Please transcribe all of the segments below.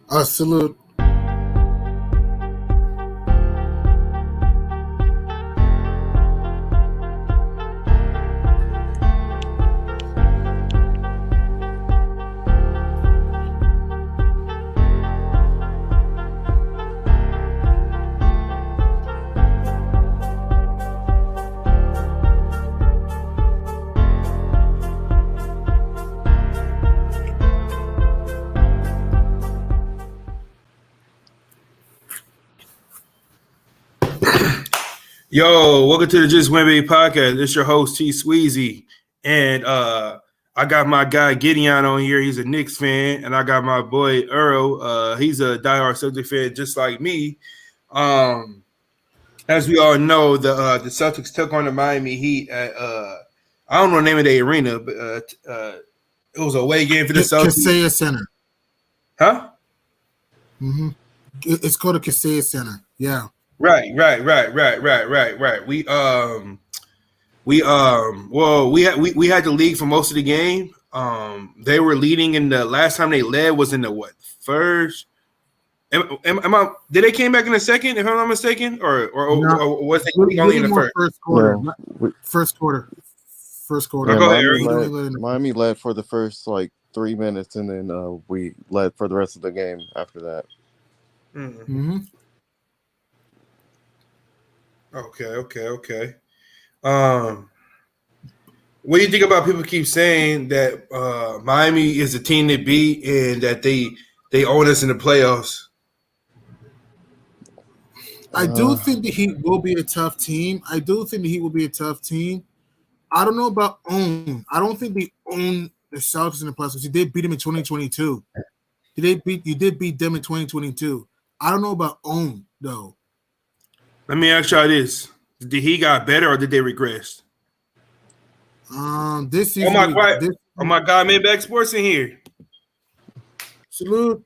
Salute. Yo, welcome to the Just Win Baby podcast. It's your host T Sweezy, and I got my guy Gideon on here. He's a Knicks fan, and I got my boy Earl. He's a diehard Celtics fan, just like me. As we all know, the Celtics took on the Miami Heat at I don't know the name of the arena, but it was a away game for the Celtics. Kaseya Center. Huh? Mm-hmm. It's called a Kaseya Center. Yeah. Right. We had the lead for most of the game. They were leading in the last time they led was in the first. Did they came back in the second? If I'm not mistaken, or was they only in the first? First quarter. Yeah. First quarter. Yeah, go ahead, Miami led for the first 3 minutes, and then we led for the rest of the game after that. Mm-hmm. Okay. What do you think about people keep saying that Miami is the team to beat and that they own us in the playoffs? I do think the Heat will be a tough team. I don't know about own. I don't think they own the Celtics in the playoffs. You did beat them in 2022. You did beat them in 2022. I don't know about own though. Let me ask y'all this: did he got better or did they regress? This season. Oh my God, Maybach Sports in here. Salute.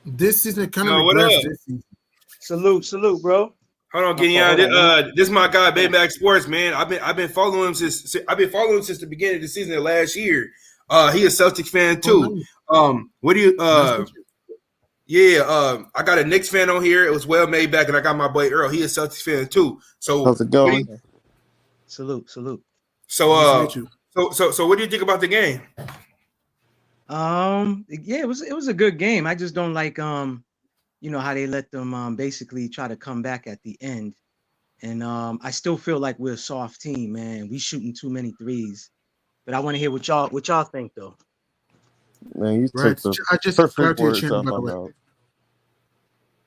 This season kind of regressed. This season. Salute, bro. Hold on, Gideon. This is my guy, Maybach Sports, man. I've been following him since the beginning of the season of last year. He a Celtics fan too. What do you? I got a Knicks fan on here. It was well made back, and I got my boy Earl. He a Celtics fan too. So how's it going? Salute. So what do you think about the game? It was a good game. I just don't like how they let them basically try to come back at the end. And I still feel like we're a soft team, man. We shooting too many threes. But I want to hear what y'all think though. Man, you took I just subscribed to your channel, by the way.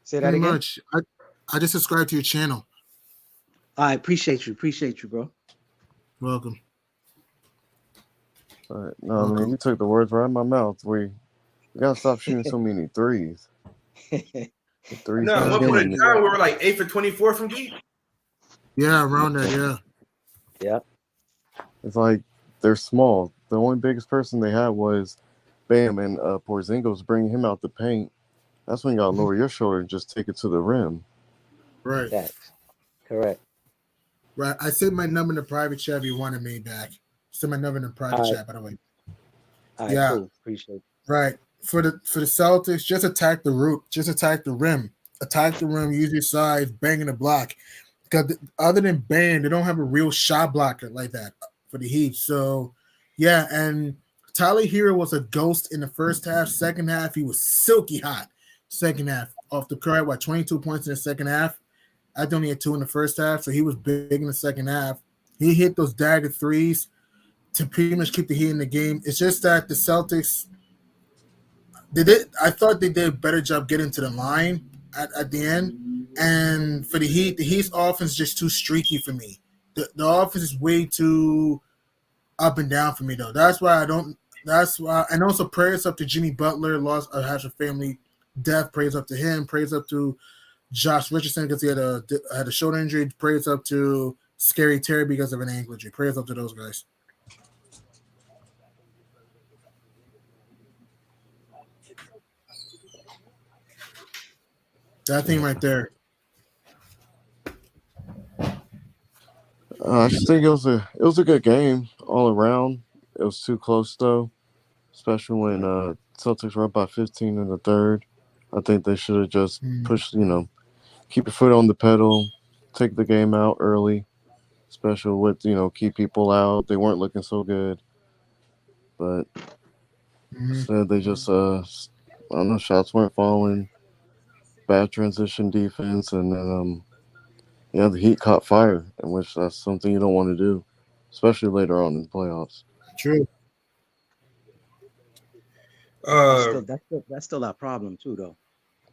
Say that again. I just subscribed to your channel. I appreciate you, bro. Welcome. All right. No, I mean, you took the words right out of my mouth. We gotta stop shooting so many threes. No, at one point in time we were like 8 for 24 from deep. Yeah, around that. Yeah. It's like they're small. The only biggest person they had was Bam, and Porzingis bringing him out the paint. That's when you gotta lower your shoulder and just take it to the rim. Right. That's correct. Right. I sent my number in the private chat if you wanted me back. Send my number in the private chat, by the way. Yeah. Cool. Appreciate it. Right. For the Celtics, just attack the root. Just attack the rim. Attack the rim, use your size, banging the block. Because other than Bam, they don't have a real shot blocker like that for the Heat. So, yeah, and Tyler Hero was a ghost in the first half. Second half, he was silky hot. Second half, off the current, 22 points in the second half. I only had 2 in the first half, so he was big in the second half. He hit those dagger threes to pretty much keep the Heat in the game. It's just that the Celtics, I thought they did a better job getting to the line at the end. And for the Heat's offense is just too streaky for me. The offense is way too up and down for me, though. That's why, and also prayers up to Jimmy Butler, lost has a family death. Praise up to him. Praise up to Josh Richardson because he had a shoulder injury. Praise up to Scary Terry because of an ankle injury. Praise up to those guys. That thing right there. I just think it was a good game all around. It was too close though, especially when Celtics were up by 15 in the third. I think they should have just Mm. pushed, keep your foot on the pedal, take the game out early, especially with, keep people out. They weren't looking so good. But instead they just, I don't know, shots weren't falling, bad transition defense, and then, the Heat caught fire, in which that's something you don't want to do, especially later on in the playoffs. True. That's still our problem too, though.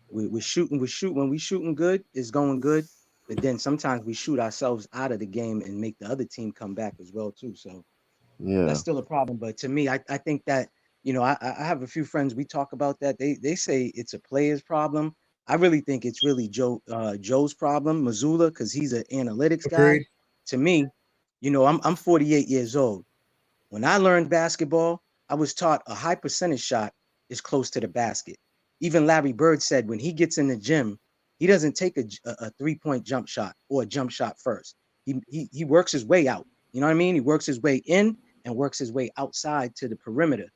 We're shooting when we shooting good, it's going good, but then sometimes we shoot ourselves out of the game and make the other team come back as well too. So that's still a problem. But to me, I think that I have a few friends, we talk about that. They say it's a player's problem. I really think it's really Joe's problem, Mazzulla, because he's an analytics guy. Agreed. To me, I'm 48 years old. When I learned basketball, I was taught a high percentage shot is close to the basket. Even Larry Bird said when he gets in the gym, he doesn't take a 3-point jump shot or a jump shot first. He works his way out. You know what I mean? He works his way in and works his way outside to the perimeter.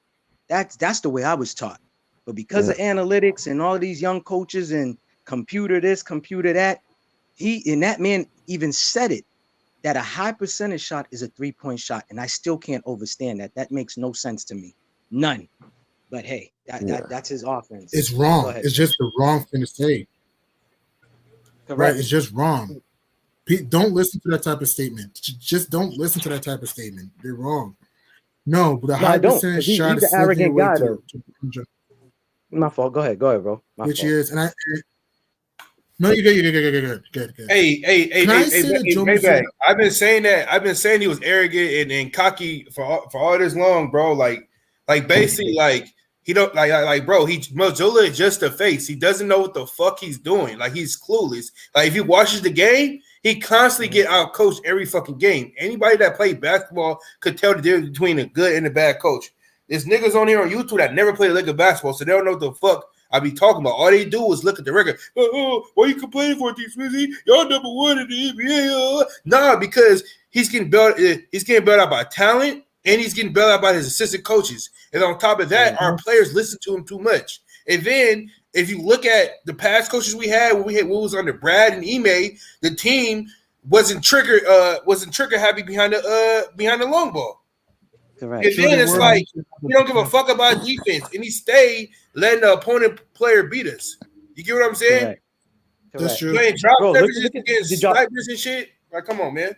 That's the way I was taught. But because of analytics and all of these young coaches and computer this, computer that, that man even said it, that a high percentage shot is a 3-point shot. And I still can't understand that. That makes no sense to me. None. But hey, that's his offense. It's wrong. It's just the wrong thing to say. Correct. Right? It's just wrong. Don't listen to that type of statement. Just don't listen to that type of statement. They're wrong. No, but the high percentage shot is an arrogant guy, though. To my fault. Go ahead, bro. Which is, and I. No, you good. Hey, I've been saying that. I've been saying he was arrogant and cocky for all this long, bro. Like basically, like he don't like bro. Mazzulla is just a face. He doesn't know what the fuck he's doing. Like he's clueless. Like if he watches the game, he constantly get out coached every fucking game. Anybody that played basketball could tell the difference between a good and a bad coach. There's niggas on here on YouTube that never played a lick of basketball, so they don't know what the fuck I be talking about. All they do is look at the record. Why you complaining for it, Swizzy? Y'all number one in the NBA. Nah, because he's getting bailed out by talent, and he's getting bailed out by his assistant coaches. And on top of that, our players listen to him too much. And then if you look at the past coaches we had, when was under Brad and Ime, the team wasn't trigger happy behind the long ball. Correct. And then it's like he don't give a fuck about defense, and he stayed letting the opponent player beat us. You get what I'm saying? Correct. That's true. Playing drop against snipers and shit. Like, come on, man.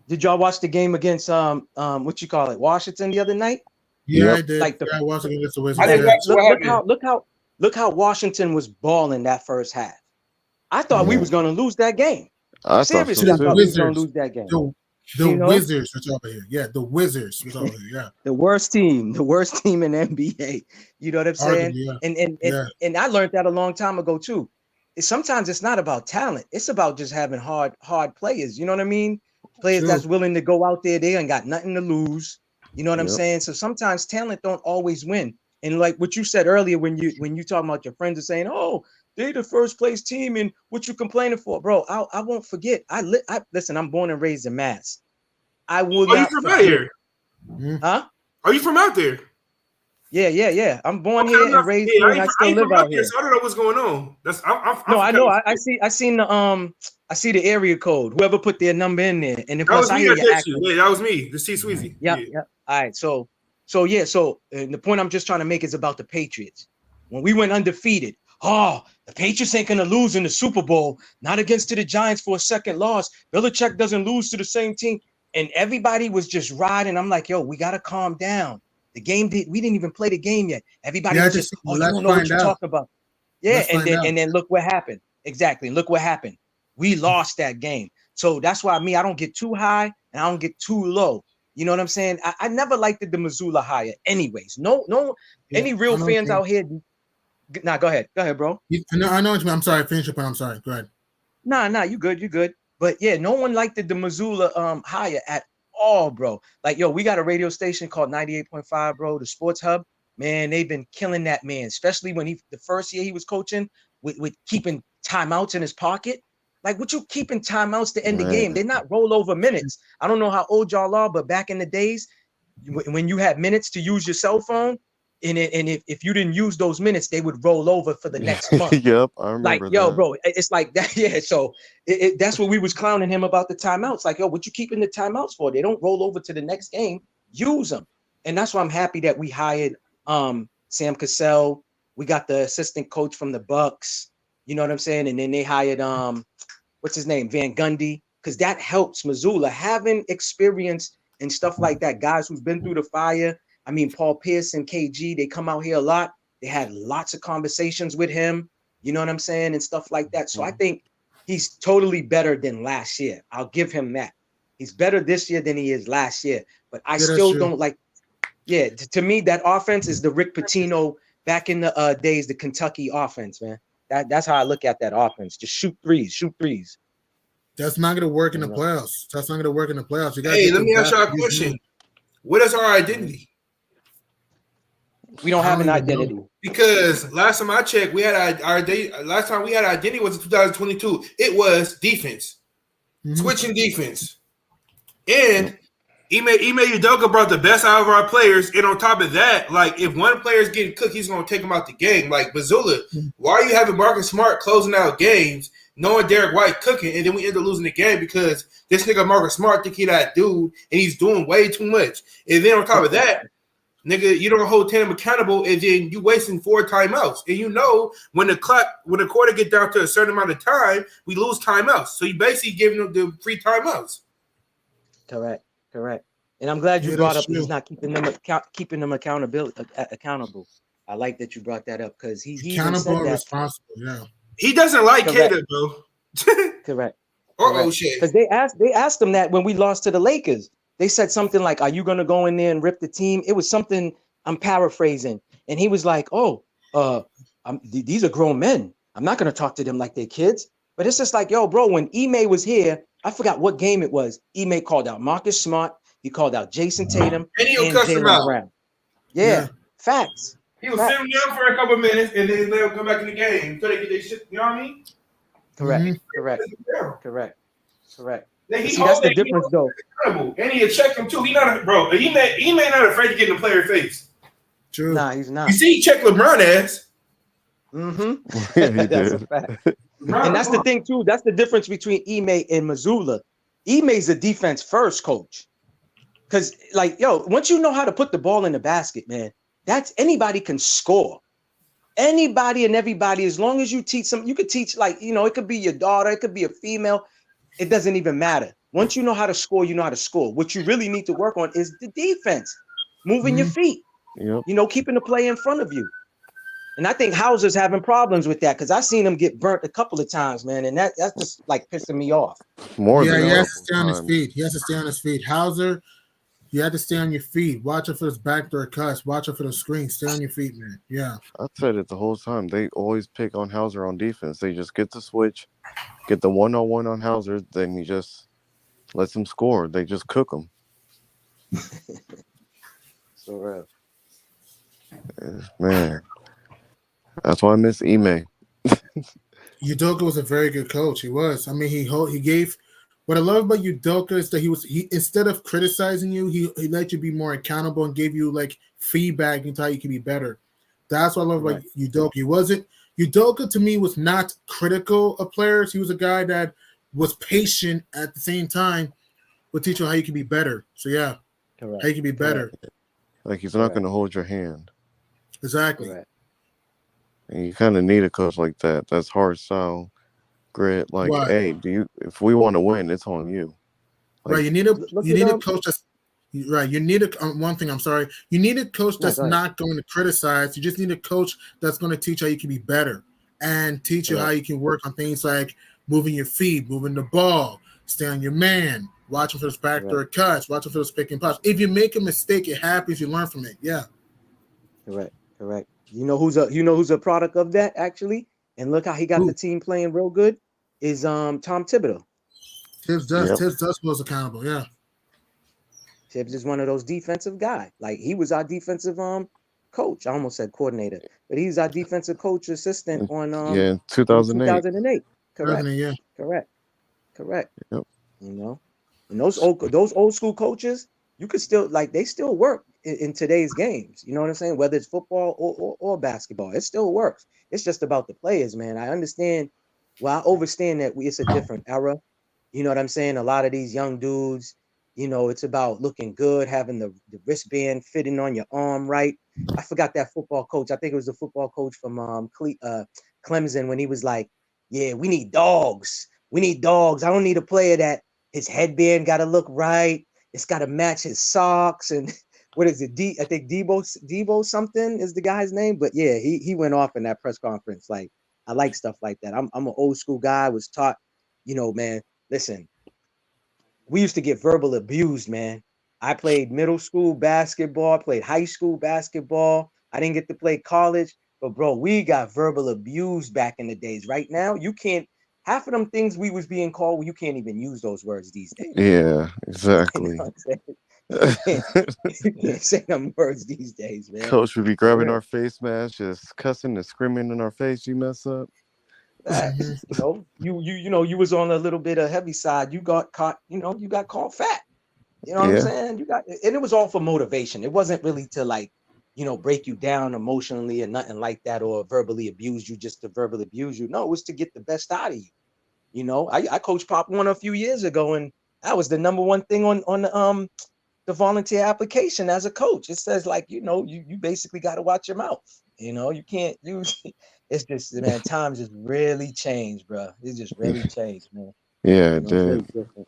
Did y'all watch the game against Washington the other night? Yeah, I did. I watched against the Wizards. Look how Washington was balling that first half. I thought we was gonna lose that game. Seriously, I thought we was gonna lose that game. The Wizards was over here. Yeah, the Wizards was over here. Yeah. The worst team in NBA. You know what I'm saying? And I learned that a long time ago too. Sometimes it's not about talent. It's about just having hard players. You know what I mean? Players that's willing to go out there. They ain't got nothing to lose. You know what I'm saying? So sometimes talent don't always win. And like what you said earlier, when you talking about your friends are saying, "Oh, they the first place team," and what you complaining for, bro? I won't forget. Listen. I'm born and raised in Mass. I will not. Are you from out here? Huh? Are you from out there? Yeah. I'm born here and raised here, and I still live out here. So I don't know what's going on. I know. I see the area code. Whoever put their number in there, and then plus I hear your accent. Yeah, that was me. The C Sweezy. Yeah. All right. So the point I'm just trying to make is about the Patriots. When we went undefeated, the Patriots ain't gonna lose in the Super Bowl, not against the Giants for a second loss. Belichick doesn't lose to the same team, and everybody was just riding. I'm like, yo, we gotta calm down. We didn't even play the game yet. Everybody was just, you don't know what you're talking about. Yeah, and then look what happened. Exactly. Look what happened. We lost that game. So that's why I don't get too high and I don't get too low. You know what I'm saying? I never liked the Mazzulla hire anyways. Any real fans out here. Nah, go ahead, bro. I know what you mean. I'm sorry. Finish your point. I'm sorry. Go ahead. Nah, you good. But yeah, no one liked the Mazzulla hire at all, bro. Like, yo, we got a radio station called 98.5, bro, the Sports Hub. Man, they've been killing that man, especially when the first year he was coaching with keeping timeouts in his pocket. Like, what you keeping timeouts to end the game? They're not rollover minutes. I don't know how old y'all are, but back in the days, when you had minutes to use your cell phone, And if you didn't use those minutes, they would roll over for the next month. Yep, I Like, remember yo, that. bro, it's like that. Yeah. So that's what we was clowning him about the timeouts. Like, yo, what you keeping the timeouts for? They don't roll over to the next game. Use them. And that's why I'm happy that we hired Sam Cassell. We got the assistant coach from the Bucks. You know what I'm saying? And then they hired what's his name? Van Gundy. Because that helps Missoula having experience and stuff like that. Guys who've been through the fire. I mean, Paul Pierce and KG, they come out here a lot. They had lots of conversations with him, you know what I'm saying, and stuff like that. So I think he's totally better than last year. I'll give him that. He's better this year than he is last year. But I still don't like, to me, that offense is the Rick Pitino back in the days, the Kentucky offense, man. That's how I look at that offense. Just shoot threes. That's not going to work in the playoffs. That's not going to work in the playoffs. Hey, let me ask y'all a question. What is our identity? We don't have an identity. Because last time I checked, we had our last time we had identity was in 2022. It was defense, switching defense, and Ime Udoka brought the best out of our players. And on top of that, like if one player is getting cooked, he's gonna take him out the game. Like Missoula, why are you having Marcus Smart closing out games, knowing Derek White cooking, and then we end up losing the game because this nigga Marcus Smart think he that dude, and he's doing way too much. And then on top of that, nigga, you don't hold Tatum accountable, and then you wasting 4 timeouts. And you know when the quarter get down to a certain amount of time, we lose timeouts. So you basically giving them the free timeouts. Correct. And I'm glad you brought up he's not keeping them accountable. I like that you brought that up because he accountable and responsible. Yeah, he doesn't like Kato, bro. Correct. Oh shit. Because they asked him that when we lost to the Lakers. They said something like, "Are you going to go in there and rip the team?" It was something I'm paraphrasing, and he was like, "Oh, these are grown men. I'm not going to talk to them like they're kids." But it's just like, yo, bro, when Ime was here, I forgot what game it was. Ime called out Marcus Smart. He called out Jason Tatum and Jaylen Brown. Yeah, facts. He was sitting down for a couple of minutes, and then they'll come back in the game until they get their shit. You know what I mean? Correct. See, that's the difference, though. And he checked him too. He not bro. He may not afraid to get in the player face. True. Nah, he's not. You see, he checked LeBron ass. That's a fact. And that's the thing too. That's the difference between Ime and Missoula. Ime's a defense first coach. Because, like, yo, once you know how to put the ball in the basket, man, that's anybody can score. Anybody and everybody, as long as you teach them, you could teach, like, you know, it could be your daughter, it could be a female. It doesn't even matter. Once you know how to score, you know how to score. What you really need to work on is the defense, moving your feet, you know, keeping the play in front of you. And I think Hauser's having problems with that because I've seen him get burnt a couple of times, man, and that's just like pissing me off. He has to stay on his feet. He has to stay on his feet. Hauser, you have to stay on your feet. Watch out for those backdoor cuts. Watch out for those screens. Stay on your feet, man. Yeah. I said it the whole time. They always pick on Hauser on defense. They just get the switch, get the one-on-one on Hauser, then he just lets him score. They just cook him. So real. Man. That's why I miss Ime. Udoka was a very good coach. He was. I mean, he gave. What I love about Udoka is that he instead of criticizing you, he let you be more accountable and gave you like feedback into how you can be better. That's what I love about Udoka. Udoka to me was not critical of players. He was a guy that was patient at the same time, would teach you how you can be better. So yeah, how you can be better. Like he's not going to hold your hand. Exactly. And you kind of need a coach like that. That's hard style, grit. Like, hey, if we want to win, it's on you. Like, right. You need a coach that's right. You need one thing. I'm sorry. You need a coach that's not going to criticize. You just need a coach that's going to teach how you can be better and teach you how you can work on things like moving your feet, moving the ball, stay on your man, watching for those backdoor cuts, watching for those pick and pops. If you make a mistake, it happens. You learn from it. Yeah. Correct. You know who's a product of that actually, and look how he got the team playing real good is Tom Thibodeau. Tibbs was accountable. Yeah. Tibbs is one of those defensive guys. Like he was our defensive coach. I almost said coordinator, but he's our defensive coach assistant on 2008. Correct. Yep. You know, and those old school coaches, you could still they still work. in today's games. You know what I'm saying? Whether it's football or basketball, it still works. It's just about the players, man. I understand. Well, I understand that it's a different era. You know what I'm saying? A lot of these young dudes, it's about looking good, having the wristband fitting on your arm right. I forgot that football coach. I think it was the football coach from Clemson when he was like, "Yeah, we need dogs. We need dogs. I don't need a player that his headband got to look right. It's got to match his socks." And what is it? I think Debo something is the guy's name. But yeah, he went off in that press conference. Like, I like stuff like that. I'm an old school guy. I was taught, man. Listen, we used to get verbal abused, man. I played middle school basketball, played high school basketball. I didn't get to play college, but bro, we got verbal abused back in the days. Right now, you can't, half of them things we was being called, you can't even use those words these days. Yeah, You know exactly. what I'm saying? You can't say them words these days, man. Coach would be For grabbing real. our face mask, just cussing and screaming in our face. You mess up. Mhm. Facts. You was on a little bit of heavy side. You got caught, you got called fat. You know what I'm Yeah, saying? And it was all for motivation. It wasn't really to like, break you down emotionally and nothing like that, or verbally abuse you just to verbally abuse you. No, it was to get the best out of you. I coached Pop One a few years ago, and that was the number one thing on the volunteer application as a coach. It says like, you basically got to watch your mouth. You can't use. It's just, man, times just really changed, bro. It's just really changed, man. yeah, it It's did. really different.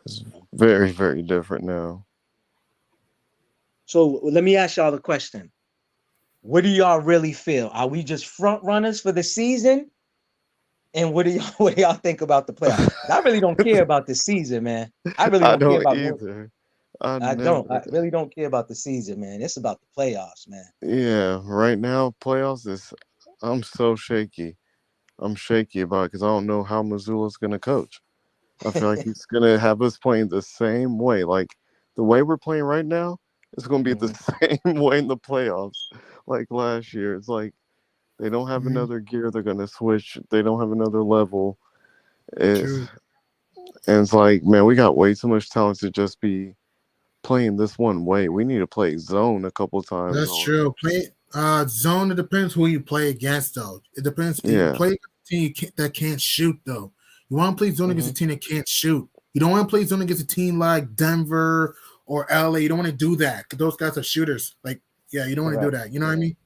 It's very, very different now. So let me ask y'all a question. What do y'all really feel? Are we just front runners for the season? And what do y'all what do y'all think about the playoffs? I really don't care about the season, man. I really I don't care don't about no. either. I I don't. never. I really don't care about the season, man. It's about the playoffs, man. Yeah, right now playoffs is. I'm so shaky. I'm shaky about it because I don't know how Missoula's gonna coach. I feel like he's gonna have us playing the same way. Like the way we're playing right now, it's gonna be the Mhm. same way in the playoffs. Like last year, it's like they don't have Mhm. another gear. They're gonna switch. They don't have another level. It's True. and it's like, man, we got way too much talent to just be playing this one way. We need to play zone a couple times That's or true. Play zone. It depends who you play against, though. It depends. You yeah, play against a team that can't shoot, though. You want to play zone against a Mhm. team that can't shoot. You don't want to play zone against a team like Denver or LA. You don't want to do that because those guys are shooters. Like, yeah, you don't want to do Correct. that. You know what I mean?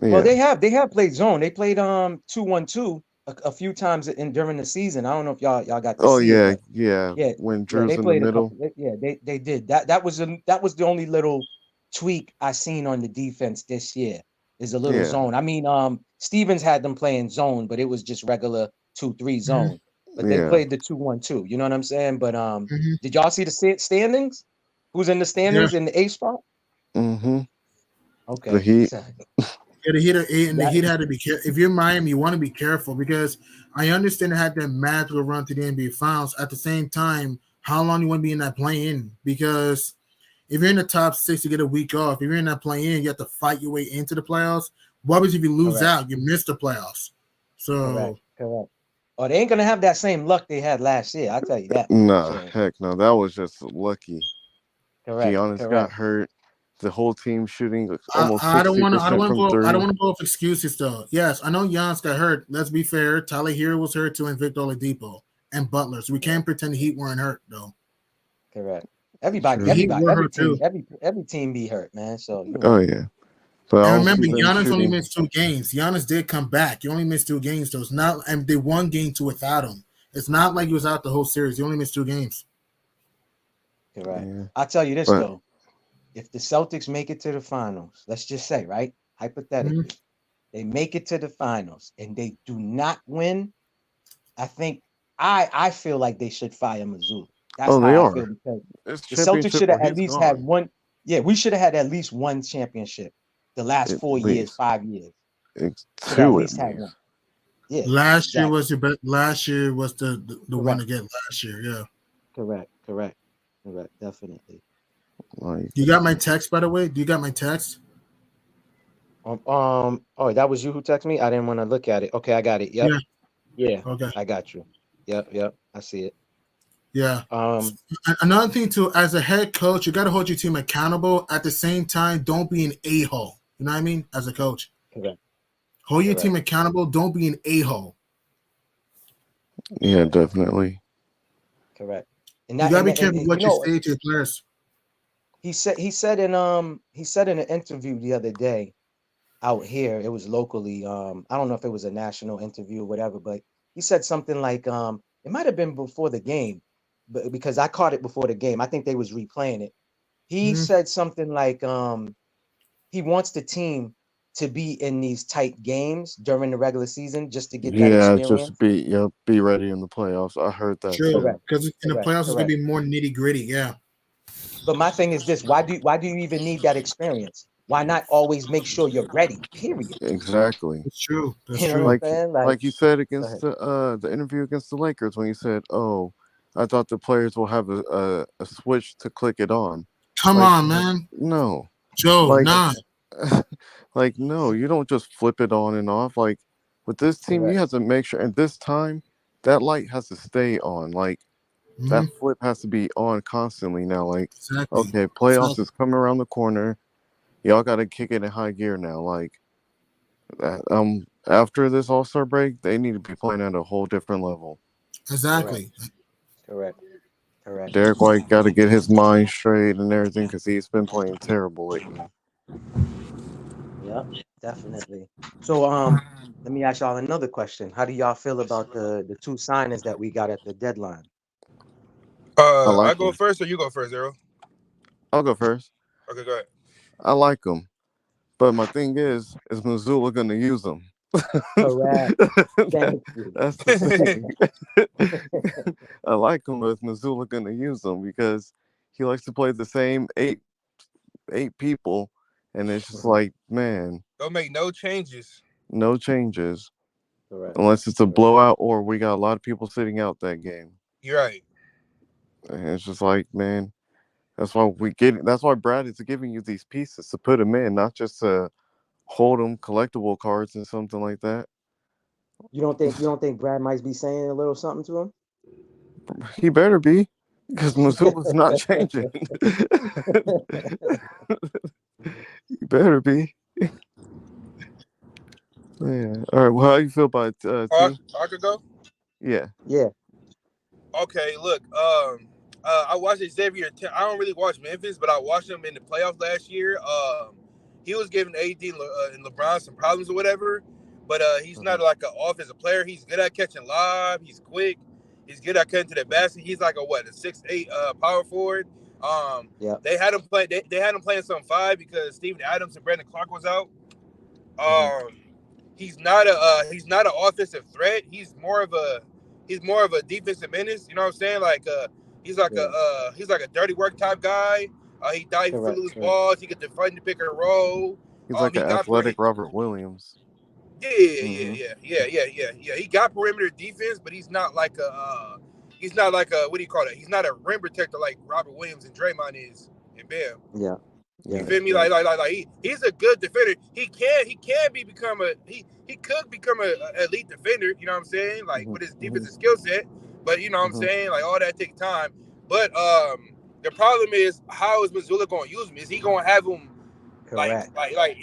Well, yeah. they have played zone. They played 2-1-2 a few times during the season. I don't know if y'all got to Oh see it, yeah, but yeah. yeah, When yeah, Drew's they in the played a middle, couple. Yeah, they did that. That was the only little tweak I seen on the defense this year is a little yeah, zone. I mean, Stevens had them playing zone, but it was just regular 2-3 Mm-hmm. zone. But they yeah. played the 2-1-2. You know what I'm saying? But Mm-hmm. did y'all see the standings? Who's in the Yeah. standings in the A spot? Mm-hmm. The Okay, Heat. so Yeah, the Heat and the that Heat had to be careful. If you're Miami, you want to be careful because I understand they had that magical run to the NBA Finals. At the same time, how long you want to be in that play-in? Because if you're in the top six, you get a week off. If you're in that play-in, you have to fight your way into the playoffs. What happens if you lose correct, out? You miss the playoffs. correct, So correct. Oh, they ain't gonna have that same luck they had last year. I tell you that. Nah, So heck no. That was just lucky. correct, Giannis got correct. hurt. The whole team shooting like, I, almost I don't want to. I don't 60% want to from go. I don't three. want to go with excuses though. Yes, I know Giannis got hurt. Let's be fair. Tyler Hero was hurt too, and Victor Oladipo and Butler. So we Yeah, can't pretend the Heat weren't hurt though. correct. The True. Heat were Every hurt team, too. every team be hurt, man. So Oh yeah. But I And don't remember, see them Giannis only shooting. missed 2 games. Giannis did come back. He only missed 2 games, so it's not. And they won game two without him. It's not like he was out the whole series. He only missed 2 games. correct. Yeah. I'll tell you this But though. If the Celtics make it to the finals, let's just say, right? Mhm. Hypothetically, they make it to the finals and they do not win, I think I feel like they should fire Missoula. That's oh, they how I feel are. because It's the Celtics championship should have or at he's least had gone. one. Yeah, we should have had at least one championship the last At 4 years, least. 5 years. It's Should have at two at least had least. one. Yeah, Last year exactly. was your last year was the one Correct. to get last year. Yeah. Correct. Correct. Correct. Definitely. Like You got my text, by the way? Do you got my text? Oh, that was you who texted me? I didn't want to look at it. Okay, I got it. Yep. Yeah. Yeah, Okay. I got you. Yep. Yep. I see it. Yeah. Um, Another thing too, as a head coach, you got to hold your team accountable. At the same time, don't be an a-hole. You know what I mean? As a coach, correct, hold your correct, team accountable. Don't be an a-hole. Yeah, definitely. correct. You got to be careful And what you say to your players. he said in an interview the other day out here, it was locally, I don't know if it was a national interview or whatever, but he said something like, it might have been before the game, but because I caught it before the game, I think they was replaying it. He Mhm. said something like, he wants the team to be in these tight games during the regular season just to get that Yeah, just experience. be ready in the playoffs. I heard that True, too. Correct, because in the correct, playoffs it's gonna correct. be more nitty gritty. Yeah, But my thing is this: why do you even need that experience? Why not always make sure you're ready? Period. Exactly. that's true. That's You know what I'm true. saying? Like, Like you said go against ahead. the interview against the Lakers when you said, "Oh, I thought the players will have a switch to click it on." Come Like on, man, no, Joe. like Nah, Okay, like no, you don't just flip it on and off. Like with this team, you correct. have to make sure, and this time that light has to stay on. Like hmm that flip has to be on constantly now. Like exactly. okay, playoffs Exactly. is coming around the corner. Y'all got to kick it in high gear now. Like after this All Star break, they need to be playing at a whole different level. Correct, Exactly. correct, correct. Derek White got to get his mind straight and everything because he's been playing terrible lately. Yep, definitely. So, let me ask y'all another question. How do y'all feel about the two signings that we got at the deadline? I I like go him. first or you go first, Zero? I'll go first. Okay, go ahead. I like him, but my thing is Missoula going to use him? Correct. Thank you. That's the thing. I like him, but is Missoula going to use him because he likes to play the same eight people, and it's just Mhm. like, man, Don't make no changes. no changes Correct. unless it's a Correct. blowout or we got a lot of people sitting out that game. You're right. And it's just like, man, that's why Brad is giving you these pieces to put them in, not just to hold them collectible cards and something like that. You don't think Brad might be saying a little something to him? He better be, because Missoula's not changing. He better be. Yeah. All right. Well, how you feel about I, T? I could go. Yeah. Yeah. Okay, look. I watched Xavier. I don't really watch Memphis, but I watched him in the playoffs last year. He was giving AD and LeBron some problems or whatever, but he's not Mhm. like an offensive player. He's good at catching live. He's quick. He's good at cutting to the basket. He's like a 6'8" power forward. Yeah. They had him play. They had him playing some five because Steven Adams and Brandon Clark was out. Mhm. Um, he's not an offensive threat. He's more of a defensive menace. You know what I'm saying? Like Yeah. he's like a dirty work type guy. He dives for Correct. loose Correct. balls. He could defend the pick and roll. He's like He an got athletic Robert Williams. Hmm. yeah. He got perimeter defense, but he's not like a what do you call it? He's not a rim protector like Robert Williams and Draymond is and Bam. Yeah. You Yeah. Yeah. feel me? Yeah. He's a good defender. He could become a elite defender. You know what I'm saying? Like Hmm. with his Hmm. defensive skill set. But you know what I'm Hmm. saying? Like all that takes time. But the problem is how is Missoula going to use him? Is he going to have him Correct.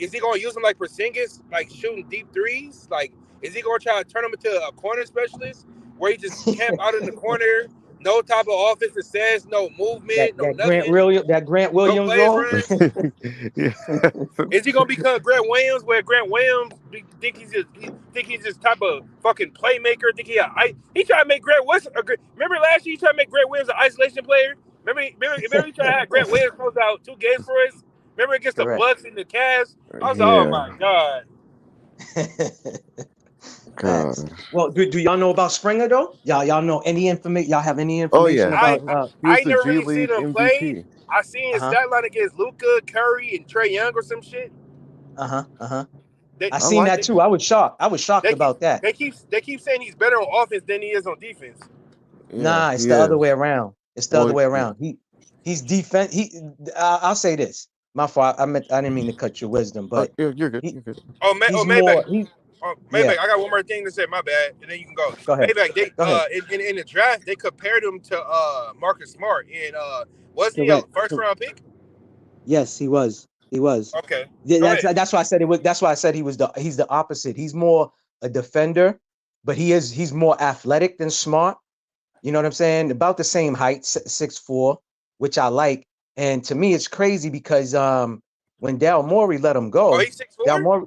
is he going to use him like Porzingis, like shooting deep threes? Like is he going to try to turn him into a corner specialist where he just camp out in the corner, no type of offensive sense, no movement, no nothing, That Grant no Williams plays role. run? Yeah. Is he gonna become Grant Williams? Where Grant Williams think he's just type of fucking playmaker? He tried to make Grant Williams. Remember last year he tried to make Grant Williams an isolation player. Remember he tried to have Grant Williams close out 2 games for us. Remember against the Correct. Bucks and the Cavs. I was like, oh Yeah. my god. Facts. God. Well, do y'all know about Springer though? Y'all know any information? Y'all have any Oh information yeah. I about He I was ain't the never G really seen League him play. MVP. I seen his uh-huh, stat line against Luka, Curry, and Trey Young or some shit. uh-huh, uh-huh. They I I seen like that they, too. I was shocked. I was shocked they keep about that. they keep saying he's better on offense than he is on defense. Yeah, Nah, it's he the other is. way around. It's the other Well, way yeah. around. He's defense. I'll say this. My fault. I didn't mean to cut your wisdom, Oh, but you're good. he You're good. Oh, he's Maybach. more. Maybe Yeah. I got one more thing to say. My bad, and then you can go. Go ahead. Maybe they Go ahead. in the draft they compared him to Marcus Smart, and wasn't he a Correct. first round pick? Yes, he was. He was. Okay, Yeah, go ahead. that's why I said it was. That's why I said he's the opposite. He's more a defender, but he's more athletic than Smart. You know what I'm saying? About the same height, 6'4", which I like. And to me, it's crazy because when Daryl Morey let him Oh, go, he's Daryl 6'4". Morey,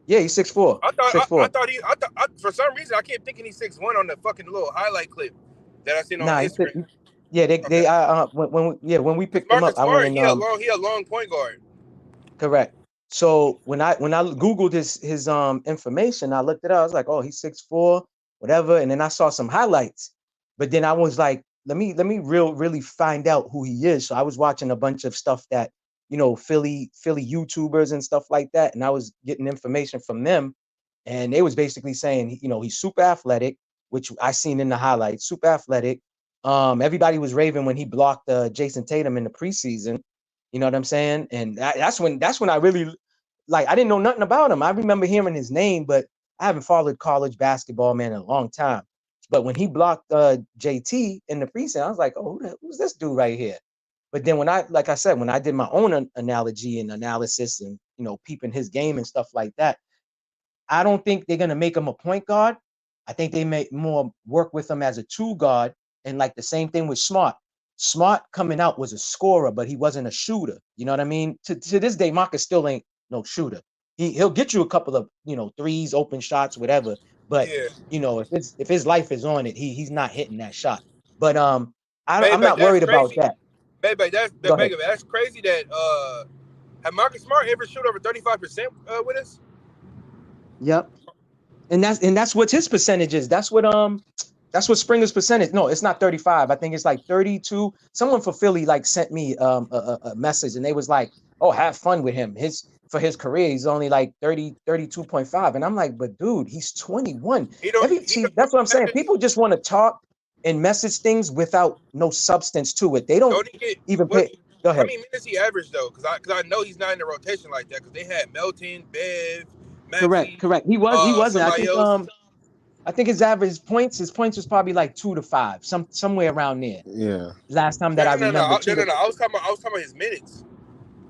yeah, he's 6'4", I thought 6'4". for some reason I kept thinking he's 6'1" on the fucking little highlight clip that I seen on Nah, Instagram. yeah, Okay, when we because picked him up, Marcus I went Smart and he a long point guard. correct. So when I Googled his information, I looked it up. I was like, oh, he's 6'4", whatever. And then I saw some highlights. But then I was like, let me really find out who he is. So I was watching a bunch of stuff that, Philly YouTubers and stuff like that. And I was getting information from them. And they was basically saying, he's super athletic, which I seen in the highlights, super athletic. Everybody was raving when he blocked Jason Tatum in the preseason. You know what I'm saying? And that's when I really I didn't know nothing about him. I remember hearing his name, but I haven't followed college basketball, man, in a long time. But when he blocked JT in the preseason, I was like, oh, who's this dude right here? But then when like I said, when I did my own analogy and analysis and, peeping his game and stuff like that, I don't think they're gonna make him a point guard. I think they may more work with him as a two guard, and like the same thing with Smart. Smart coming out was a scorer, but he wasn't a shooter. You know what I mean? To this day, Marcus still ain't no shooter. He'll get you a couple of threes, open shots, whatever. But Yeah, if his life is on it, he's not hitting that shot. But I'm baby, not that's worried about crazy. that. Baby, Go ahead. that's crazy that have Marcus Smart ever shoot over 35% with us? Yep. And that's what his percentage is. That's what Springer's percentage. No, it's not 35. I think it's like 32. Someone for Philly sent me a message and they was like, "Oh, have fun with him. For his career, he's only like 32.5." And I'm like, "But dude, he's 21." He don't That's what I'm saying. have any, People just want to talk and message things without no substance to it. They don't don't he get even what? pay. Go How ahead. many minutes he averaged though? Because I know he's not in the rotation like that. Because they had Melton, Bev, Correct, Maxi, correct. He wasn't. somebody else. I think his points was probably like 2 to 5, somewhere around there. Yeah, Last time No, that I no, no, remember, no, no, two no, to no. I was talking about his minutes.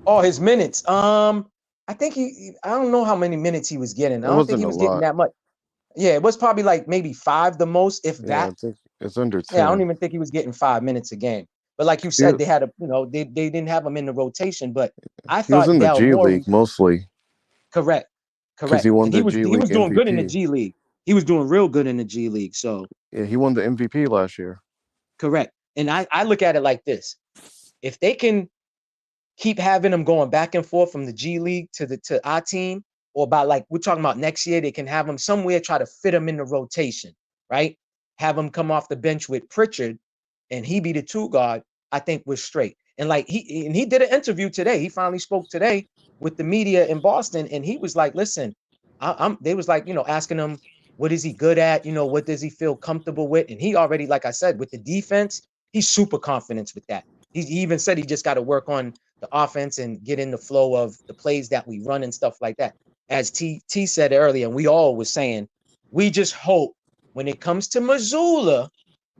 Oh, his minutes. I think I don't know how many minutes he was getting. I it don't think wasn't he a was getting lot. that much. Yeah, it was probably like maybe 5 the most, if Yeah, I that. think it's under Yeah, I don't 10. even think he was getting 5 minutes a game. But like you He said, they had they didn't have him in the rotation. But I he was thought in the Dal G Morey, League mostly correct, because he correct, won and the G he League was doing good in the MVP. G League. He was doing real good in the G League. So Yeah, he won the MVP last year. correct. And I look at it like this: if they can keep having them going back and forth from the G League to our team, or about like we're talking about next year, they can have them somewhere, try to fit them in the rotation, right? Have them come off the bench with Pritchard, and he be the two guard. I think we're straight. And he did an interview today. He finally spoke today with the media in Boston, and he was like, "Listen, They was like, asking him what is he good at, what does he feel comfortable with, and he already, like I said, with the defense, he's super confident with that. He even said he just got to work on the offense and get in the flow of the plays that we run and stuff like that. As T said earlier, and we all was saying, we just hope when it comes to Missoula,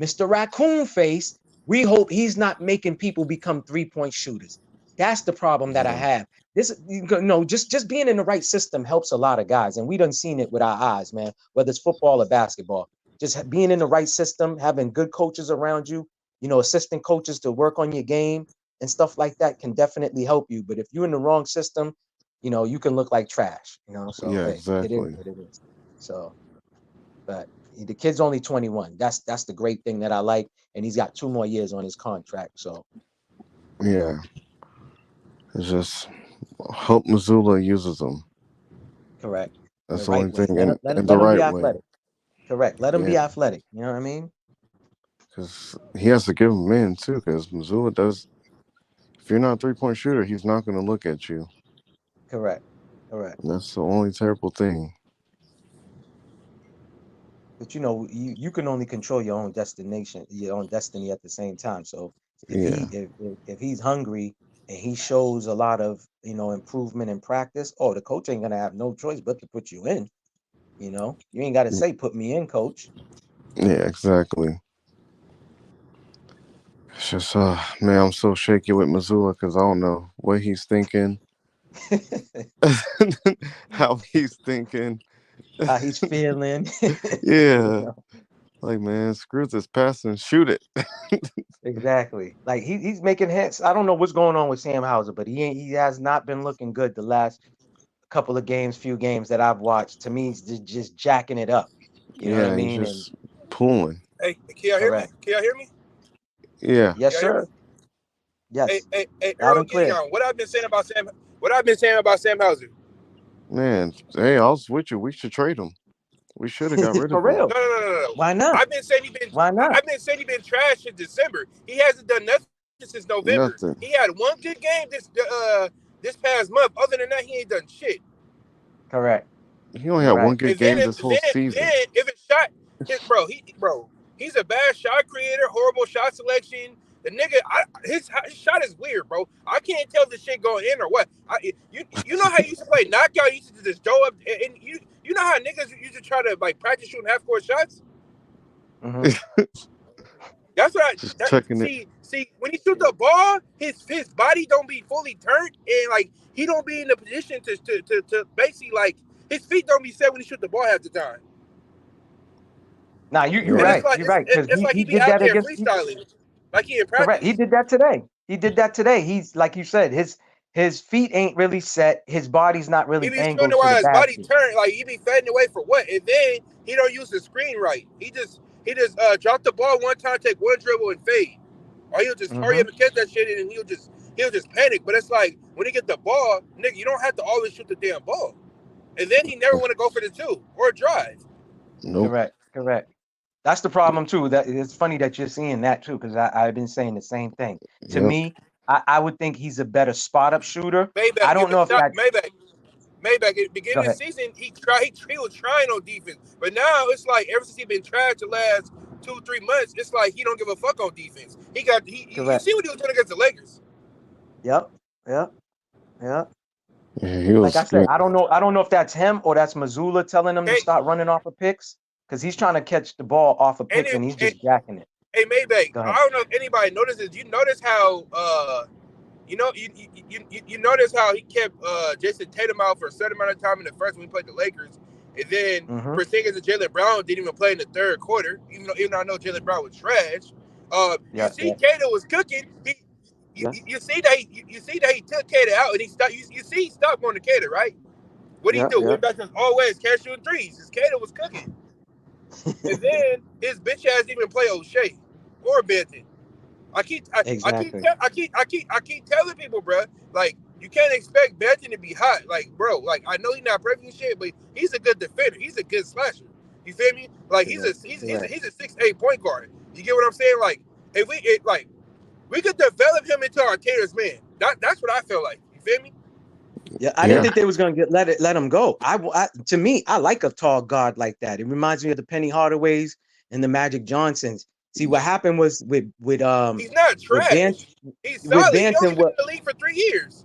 Mr. Raccoon Face, we hope he's not making people become 3-point shooters. That's the problem that I Yeah, have. Just being in the right system helps a lot of guys, and we done seen it with our eyes, man. Whether it's football or basketball, just being in the right system, having good coaches around you, assistant coaches to work on your game and stuff like that can definitely help you. But if you're in the wrong system, you can look like trash, So yeah, hey, it is exactly. what it is. So, but the kid's only 21. That's the great thing that I like, and he's got 2 more years on his contract. So Yeah, it's just hope Missoula uses them. correct, in the That's the right only way. thing, Let him, in let him, in the let him be right way. athletic. Correct. Let him Yeah, be athletic. You know what I mean? because he has to give them in too. Because Missoula does. If you're not a 3-point shooter, he's not going to look at you. Correct. Correct. And that's the only terrible thing. But you can only control your own destination, your own destiny at the same time. So if Yeah, if he's hungry and he shows a lot of improvement in practice, the coach ain't gonna have no choice but to put you in. You ain't got to say put me in, coach. Yeah, exactly. It's just, man, I'm so shaky with Missoula because I don't know what he's thinking, how he's thinking. How he's feeling. Yeah. Like, man, screw this pass and shoot it. Exactly. Like he's making hits. I don't know what's going on with Sam Hauser, but he has not been looking good the last couple of few games that I've watched. To me, he's just jacking it up. You know what I Yeah, he's mean? And just pulling. Hey, can y'all hear me? correct. Can y'all hear me? Yeah. Yes, Y'all hear me? sir. Yes. Hey, Loud Earl and clear. Gideon, what I've been saying about Sam Hauser? Man, hey, I was with you. We should trade him. We should have got rid For of him. real. No. Why not? I've been saying Why not? he been trash in December. He hasn't done nothing since November. Nothing. He had one good game this past month. Other than that, he ain't done shit. Correct. He only You're had one right. good And game this whole season. if it's shot, he's a bad shot creator, horrible shot selection. The nigga, his shot is weird, bro. I can't tell if the shit going in or what. You know how you used to play knockout? You used to just go up and you know how niggas used to try to like practice shooting half court shots. Mm-hmm. That's what Just checking it. see when he shoot the ball, his body don't be fully turned and like he don't be in the position to basically like his feet don't be set when he shoot the ball half the time. Now you're And Yeah. right. it's like You're right. Because it's like he he be did out that there against freestyling, like he in correct. practice. He did that today. He's like you said, his feet ain't really set, his body's not He really be showing angled to the why his body basket. turned, like he be fading away for what, and then he don't use the screen right. He just drop the ball one time, take one dribble and fade, or he'll just hurry Mm-hmm. up and catch that shit and he'll just panic. But it's like when he get the ball, nigga, you don't have to always shoot the damn ball, and then he never want to go for the two or drive. Nope. Correct. That's the problem too. That it's funny that you're seeing that too, because I've been saying the same thing. To Yep. me, I would think he's a better spot up shooter. I Maybach, don't know if that. Maybach at the Go beginning of ahead. the season, he was trying on defense, but now it's like ever since he been trash the last 2-3 months, it's like he don't give a fuck on defense. You Correct. see what he was doing against the Lakers. Yep. Yeah, he Like I was. said, I don't know if that's him or that's Missoula telling him to Hey, start running off of picks because he's trying to catch the ball off of and picks and he's hey, just jacking it. hey Maybach, Go I ahead. don't know if anybody notices. You notice how you notice how he kept Jason Tatum out for a certain amount of time in the first when he played the Lakers, and then Mm-hmm. Porzingis and Jaylen Brown didn't even play in the third quarter, even though I know Jaylen Brown was trash. You see, Kato was cooking. You see that he took Kato out and he stopped. You see he stopped going to Kato, right? What he do? Went back to his always catch shooting threes. His Kato was cooking, and then his bitch ass didn't even play O'Shea or Benton. I keep telling people, bro, like you can't expect Benton to be hot, like bro. Like I know he's not perfect and shit, but he's a good defender. He's a good slasher. You feel me? Like he's a 6'8" point guard. You get what I'm saying? Like if we could develop him into our Taylor's man. That's what I feel like. You feel me? Yeah, I didn't think they was gonna let him go. To me, I like a tall guard like that. It reminds me of the Penny Hardaways and the Magic Johnsons. See, what happened was with he's not trash. He's with solid. He only Banton, been in the league for 3 years.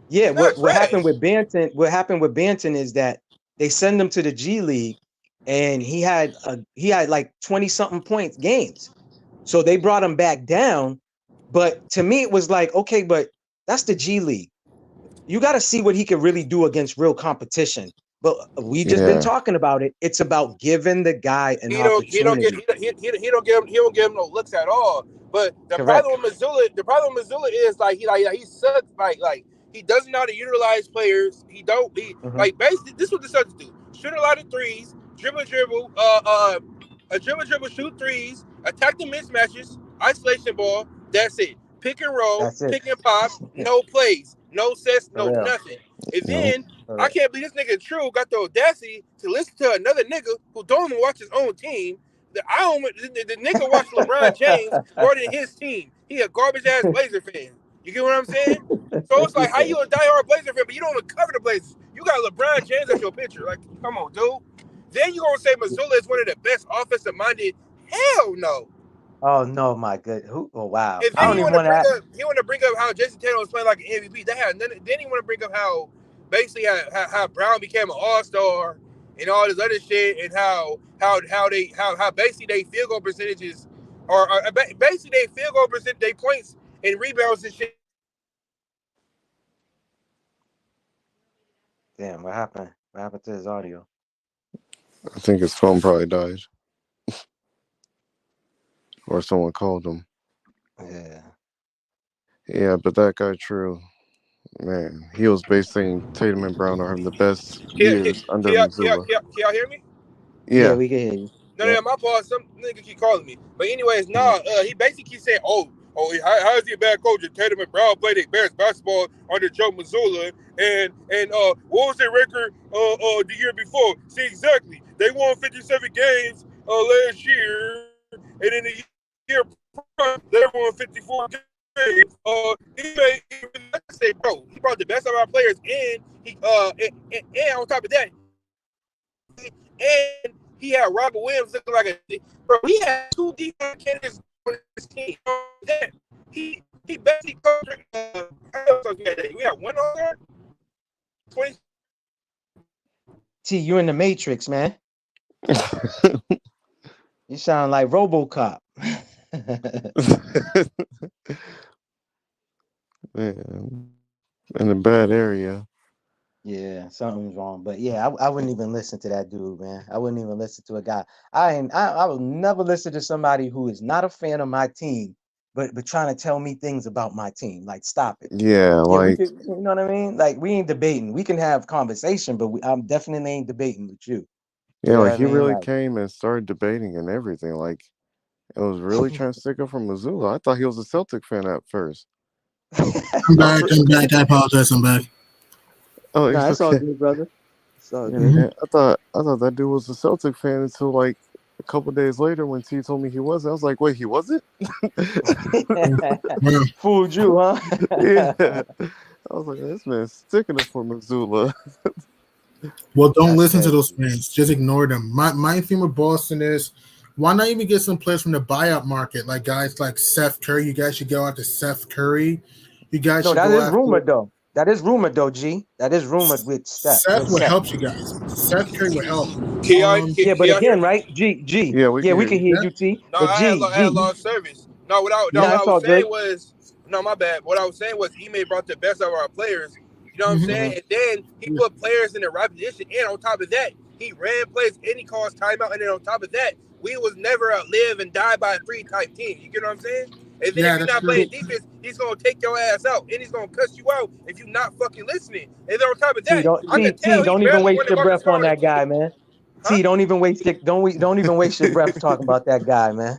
Yeah, what happened with Banton? What happened with Banton is that they send him to the G League, and he had like 20-something points games. So they brought him back down. But to me, it was like, okay, but that's the G League. You got to see what he can really do against real competition. But we just been talking about it. It's about giving the guy an opportunity. He don't give him no looks at all. But the problem with Missoula is like he sucks like he doesn't know how to utilize players. Like basically this is what the Celtics do: shoot a lot of threes, dribble, shoot threes, attack the mismatches, isolation ball. That's it. Pick and roll, pick and pop, no plays, no sets, no nothing. And then I can't believe this nigga True got the audacity to listen to another nigga who don't even watch his own team. The nigga watch LeBron James more than his team. He a garbage ass Blazer fan. You get what I'm saying? So it's like how you a diehard Blazer fan, but you don't even cover the Blazers. You got LeBron James as your pitcher. Like, come on, dude. Then you gonna say Missoula is one of the best offensive minded? Hell no. Oh no, my good. Oh wow. And then I don't even want to. He want to bring up how Jason Tatum was playing like an MVP. Then he want to bring up how basically how Brown became an all-star and all this other shit, and how basically they field goal percentages are basically they field goal percent, they points and rebounds and shit. Damn, what happened? What happened to his audio? I think his phone probably died. Or someone called him. Yeah. Yeah, but that guy, True, man, he was basing Tatum and Brown are having the best years under Missoula. Can y'all hear me? Yeah, Yeah. we can hear you. No, my boss, some nigga keep calling me. But anyways, he basically said, how is he a bad coach? And Tatum and Brown played their best basketball under Joe Mazzulla. And what was their record the year before? See, exactly. They won 57 games last year. And in the year prior, they won 54 games. He brought the best of our players, and and on top of that, and he had Robert Williams looking like bro. He had 2 defense candidates on his team. He basically coached. We had one on there. 20. T, you in the Matrix, man. You sound like RoboCop. Man, in a bad area. Yeah, something's wrong. But yeah, I wouldn't even listen to that dude, man. I wouldn't even listen to a guy. I will never listen to somebody who is not a fan of my team, but trying to tell me things about my team. Like, stop it. Yeah, like you know what I mean? Like, we ain't debating. We can have conversation, but I'm definitely ain't debating with you. yeah, You know like what he I mean? really Like, came and started debating and everything. Like, it was really trying to stick up for Missoula. I thought he was a Celtic fan at first. I'm back. I apologize. I'm back. Oh, nah, it's it's all okay. good, brother. It's all Yeah, good. man, I thought that dude was a Celtic fan until like a couple days later when T told me he wasn't. I was like, wait, he wasn't? Fooled you, huh? Yeah. I was like, this man's sticking up for Missoula. Well, don't That's listen to crazy. those fans. Just ignore them. My theme with Boston is, why not even get some players from the buyout market, like guys like Seth Curry? You guys should go after Seth Curry. You guys No, should that go is after rumored though. That is rumored though, G. That is rumored with Steph. Seth. Would help you guys. Seth Curry would help. Yeah, but Y'all hear again, me? right? G. Yeah, we Yeah, can we hear can you. hear you, T. No, But I had G. lost service. No, what I It's was all saying good. was, no, my bad. What I was saying was, Ime brought the best of our players. You know what I'm saying? And then he put players in the right position. And on top of that, he ran plays and he caused timeout. And then on top of that, we was never a live and die by 3 type team. You get what I'm saying? And then if you're not playing defense, he's gonna take your ass out and he's gonna cuss you out if you're not fucking listening. And then on top of that, I can tell Don't he even barely waste won your among the breath on that starters. guy, man. T, don't even waste your don't even waste your breath talking about that guy, man.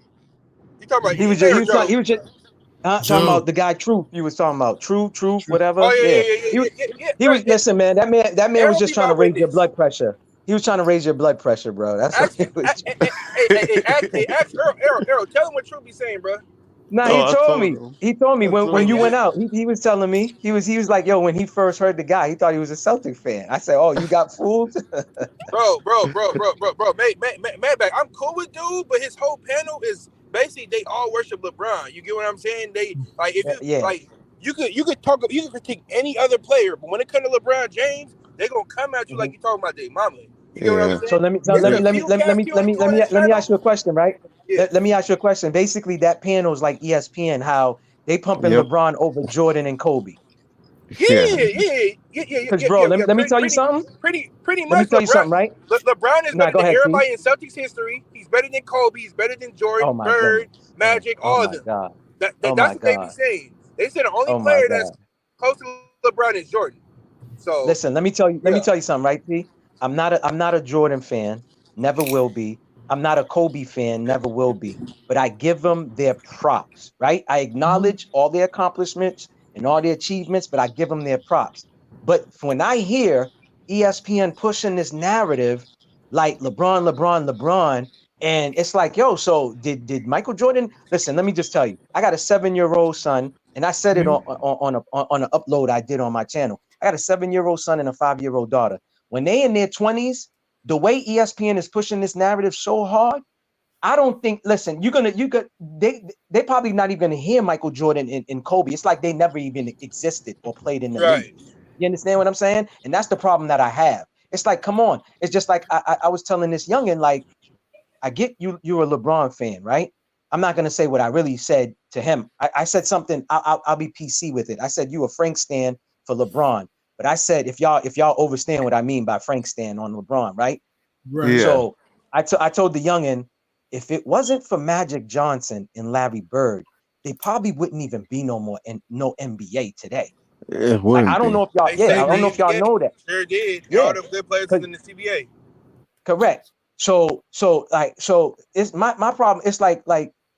You talking about He was Ime or Joe? he was just talking about the guy Truth. You was talking about Truth, whatever. Oh yeah. He was Right. listen, man. That man was Errol just be trying my to raise your witness. blood pressure. He was trying to raise your blood pressure, bro. That's what he was. Ask Errol, tell him what Truth be saying, bro. Nah, Oh, he I told told me. him. He told me when you Yeah. went out. He was telling me. He was like, yo, when he first heard the guy, he thought he was a Celtic fan. I said, oh, you got fooled. Bro. Man, back. I'm cool with dude, but his whole panel is basically they all worship LeBron. You get what I'm saying? They like if you like you could critique any other player, but when it comes to LeBron James, they gonna come at you like you talking about their mama. You get what I'm saying? So let me ask you a question, right? Yeah. Let me ask you a question. Basically, that panel is like ESPN, how they pumping LeBron over Jordan and Kobe. Yeah. Because bro, let me tell you something. Pretty Let much. me tell you something, right? LeBron is better go than ahead, everybody T. in Celtics history. He's better than Kobe. He's better than Jordan, Oh my Bird, goodness. Magic, all of them. God. That's Oh what my they be God. saying. They say the only Oh my player God. that's close to LeBron is Jordan. So listen, let me tell you something, right, T? I'm not a Jordan fan, never will be. I'm not a Kobe fan, never will be. But I give them their props, right? I acknowledge all their accomplishments and all their achievements, but I give them their props. But when I hear ESPN pushing this narrative like LeBron, and it's like, yo, so did Michael Jordan? Listen, let me just tell you, I got a 7-year-old son, and I said it on an upload I did on my channel. I got a 7-year-old son and a 5-year-old daughter. When they in their 20s, the way ESPN is pushing this narrative so hard, I don't think. Listen, they probably not even gonna hear Michael Jordan and Kobe. It's like they never even existed or played in the league. You understand what I'm saying? And that's the problem that I have. It's like, come on. It's just like I was telling this youngin, like, I get you're a LeBron fan, right? I'm not gonna say what I really said to him. I said something. I'll be PC with it. I said you a Frank stan for LeBron, but I said if y'all understand what I mean by Frank stan on LeBron, right? Right. Yeah. So I told the youngin, if it wasn't for Magic Johnson and Larry Bird, they probably wouldn't even be no more and no NBA today. It Like, wouldn't I don't be. know if y'all, They yeah, saved I don't the know if y'all NBA. know that. Sure did. Yeah. All the good players was in the CBA. Correct. So it's my problem. It's like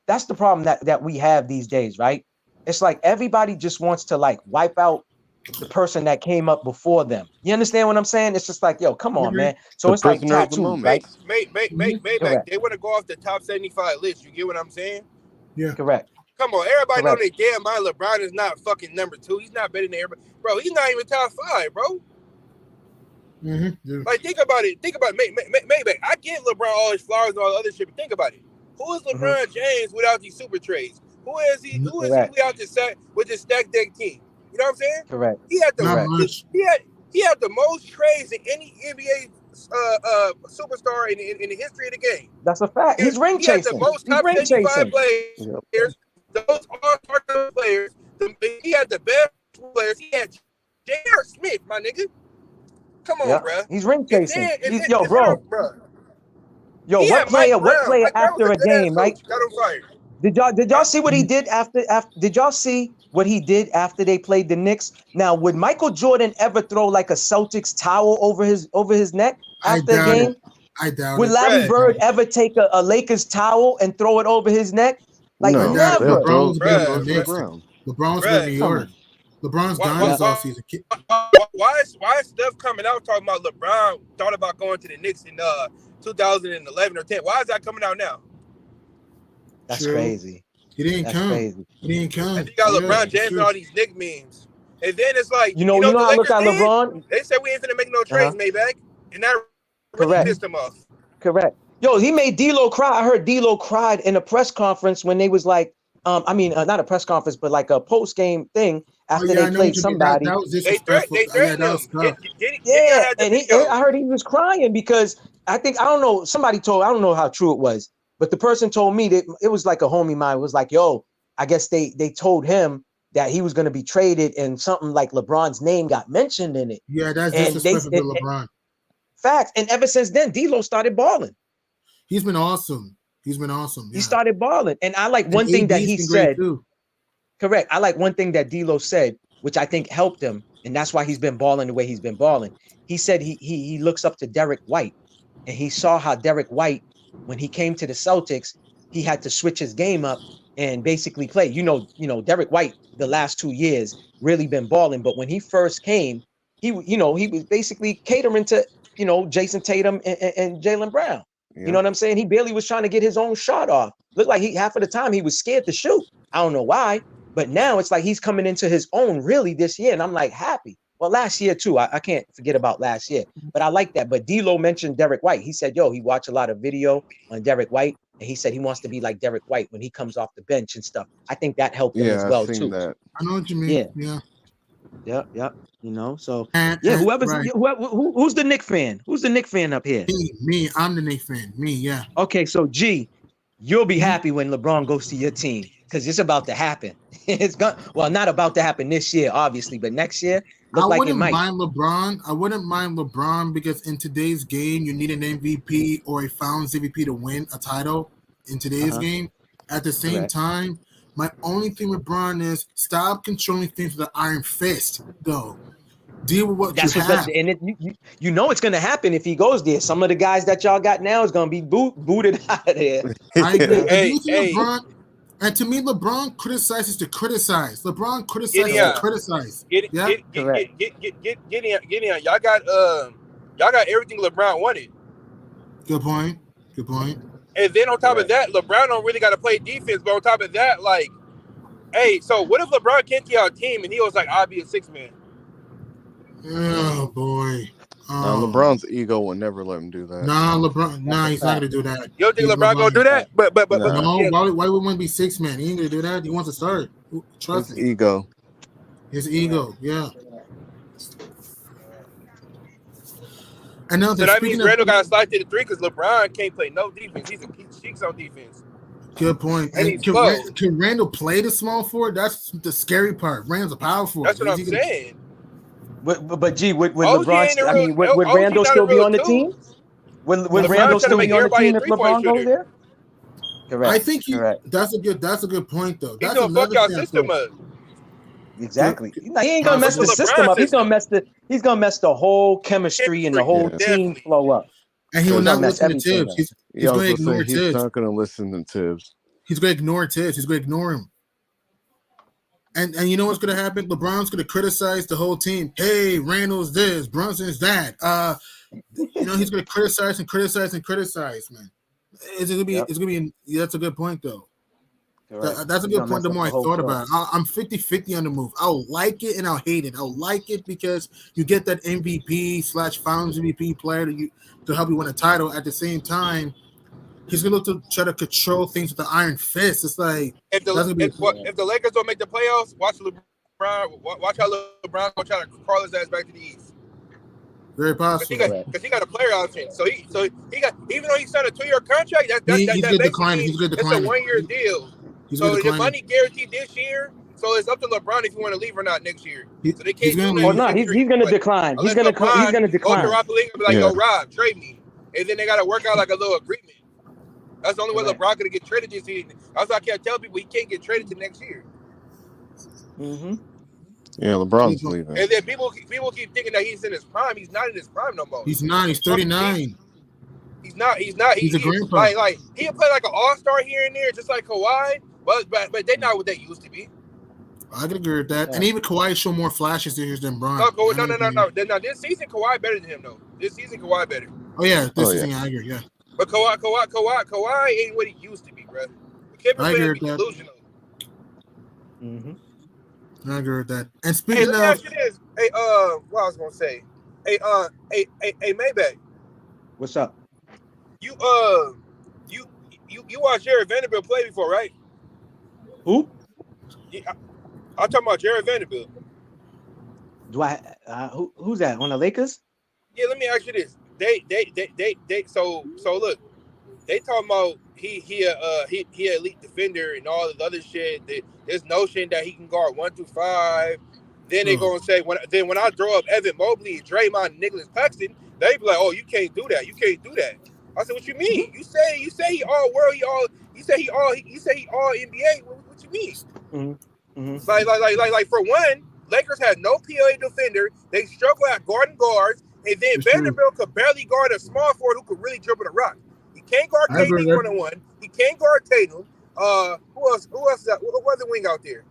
that's the problem that we have these days, right? It's like everybody just wants to like wipe out the person that came up before them. You understand what I'm saying? It's just like, yo, come on, man. So The it's like prisoner of the tattoos, moment. right? Maybach, Correct. they want to go off the top 75 list. You get what I'm saying? Yeah. Correct. Come on, everybody Correct. know they damn mind LeBron is not fucking number 2. He's not better than everybody. Bro, he's not even top 5, bro. Yeah. Like, think about it. Maybach. I get LeBron all his flowers and all the other shit, but think about it. Who is LeBron James without these super trades? Who is he without the set with the stack deck team? You know what I'm saying? Correct. He had the Not much. he had the most trades in any NBA superstar in the history of the game. That's a fact. He's ring He had the chasing. most He's top ring 75 chasing. players, those all-star players. He had the best players. He had J.R. Smith, my nigga. Come on, bro. He's ring chasing. Yo, bro. Yo, he what player after a game, right? Got him fired. Did y'all see what he did after did y'all see what he did after they played the Knicks? Now, would Michael Jordan ever throw like a Celtics towel over his neck after a game? I doubt Would it. Larry Bird ever take a Lakers towel and throw it over his neck? Like, No, never. they'll LeBron's throw better it than to the Knicks. ground. LeBron's better than New York. LeBron's gone this offseason. Why is stuff coming out talking about LeBron thought about going to the Knicks in 2011 or 10? Why is that coming out now? That's crazy. He didn't come. Crazy. He didn't come. And you got LeBron James and all these Knicks memes. And then it's like, you know how I look at LeBron? They said we ain't finna make no trades, Maybach. And that really pissed him off. Correct. Yo, he made D'Lo cry. I heard D'Lo cried in a press conference when they was like, not a press conference, but like a post-game thing after they played somebody. That was disrespectful. They threatened him. And I heard he was crying because I don't know, I don't know how true it was, but the person told me that it was like a homie of mine was like, yo, I guess they told him that he was going to be traded and something like LeBron's name got mentioned in it. Yeah, that's disrespectful to LeBron. Facts. And ever since then, D'Lo started balling. He's been awesome. Yeah. He started balling. And I like one thing that he said. Correct. I like one thing that D'Lo said, which I think helped him. And that's why he's been balling the way he's been balling. He said he looks up to Derek White. And he saw how Derek White, when he came to the Celtics, he had to switch his game up and basically play. You know, Derek White, the last 2 years, really been balling. But when he first came, he was basically catering to, Jason Tatum and Jaylen Brown. You know what I'm saying? He barely was trying to get his own shot off. Looked like half of the time he was scared to shoot. I don't know why, but now it's like he's coming into his own really this year. And I'm like happy. Well, last year too. I can't forget about last year, but I like that. But D'Lo mentioned Derek White. He said, he watched a lot of video on Derek White. And he said he wants to be like Derek White when he comes off the bench and stuff. I think that helped him as well too. That. I know what you mean. Yeah. Yep. So who's the Knicks fan? Who's the Knicks fan up here? Me. I'm the Knicks fan. Me, yeah. Okay, so G, you'll be happy when LeBron goes to your team because it's about to happen. Not about to happen this year, obviously, but next year. I wouldn't mind LeBron because in today's game, you need an MVP or a Finals MVP to win a title in today's game. At the same time, my only thing with LeBron is stop controlling things with the iron fist, though. Deal with what you have. And it's going to happen if he goes there. Some of the guys that y'all got now is going to be booted out of there. I agree. LeBron, and to me, LeBron criticizes to criticize. LeBron criticizes to criticize. Get in. Y'all got everything LeBron wanted. Good point. And then on top of that, LeBron don't really got to play defense. But on top of that, like, hey, so what if LeBron can't get our team and he was like, I'll be a 6-man? Oh boy. LeBron's ego will never let him do that. He's not gonna do that. You don't think LeBron gonna do that? But no. Why would he want to be 6-man? He ain't gonna do that. He wants to start. Trust his ego. His ego, yeah. Another So that speaking means of Randall got to slide to the 3 because LeBron can't play no defense. He's cheeks on defense. good point. And And he's slow. can Randall play the small forward? That's the scary part. Randall's a power forward. That's what I'm saying. But G, would OG ain't LeBron? a I mean, real- would OG Randall not a still be real on the two. team? Would LeBron Randall trying to still make be on the everybody team a if three-point LeBron goes shooter. there? Correct. I think correct. that's a good point though. He's That's gonna fuck another y'all thing I system thought. up. Exactly. He ain't gonna mess That's the the system LeBron up. system. He's gonna mess the whole chemistry and the whole Yeah. team Definitely. flow up. And he will He's not gonna mess listen to everything Tibbs. up. He's going to ignore he's Tibbs. not going to listen to Tibbs. He's going to ignore Tibbs. He's going to ignore him. And you know what's going to happen? LeBron's going to criticize the whole team. Hey, Randall's this, Brunson's that. He's going to criticize, man. It's going to be. Yep. It's going to be. That's a good point though. Correct. That's a He's good gonna point. mess The up more I whole thought flow. about it, I'm 50-50 on the move. I'll like it and I'll hate it. I'll like it because you get that MVP/Finals MVP player to help you win a title. At the same time, he's gonna look to try to control things with the iron fist. It's like If the Lakers don't make the playoffs, watch LeBron. Watch how LeBron gonna try to crawl his ass back to the East. very possible. Because he got a player option. So he got, even though he signed a 2-year contract, He's that good basically declining. He's good it's declining. a 1-year deal. He's So good the declining. money guaranteed this year. So it's up to LeBron if you want to leave or not next year. So they He's can't do gonna nothing. leave. Oh no, he's gonna decline. He's Unless gonna LeBron decline. Go to Rob Pelinka and be like, Yeah. yo, Rob, trade me. And then they got to work out like a little agreement. That's the only way Correct. LeBron could get traded this season. That's why I can't tell people he can't get traded to next year. Mm-hmm. Yeah, LeBron's leaving. And then people keep thinking that he's in his prime. He's not in his prime no more. He's not. He's 39. He's not. He's a grandpa. Like he'll play like an all-star here and there, just like Kawhi. But they're not what they used to be. I can agree with that. Yeah. And even Kawhi showed more flashes this year than Bron. No. Now this season Kawhi better than him though. This season Kawhi better. Oh yeah, this Oh, season yeah. I agree. Yeah, But Kawhi ain't what he used to be, bro. I agree with that. Delusional. Mm-hmm. I agree with that. And Hey, speaking let me of, ask you this. Hey, what I was gonna say. Hey, Maybach, What's up? you watched Jared Vanderbilt play before, right? Who? Yeah, I'm talking about Jared Vanderbilt. Do I? Who's that on the Lakers? Yeah, let me ask you this. So look, they talking about he elite defender and all this other shit. This notion that he can guard 1 through 5. Then they gonna say when I throw up Evan Mobley, Draymond, Nicholas Paxton, they be like, oh, you can't do that. You can't do that. I said, what you mean? You say he all world, you say he all NBA. What you mean? Mm-hmm. Like for one, Lakers had no POA defender. They struggle at guarding guards, and then It's true. Vanderbilt could barely guard a small forward who could really dribble the rock. He can't guard I agree KD with 1-on-1. He can't guard Tatum. Who else? Is that? Who other wing out there?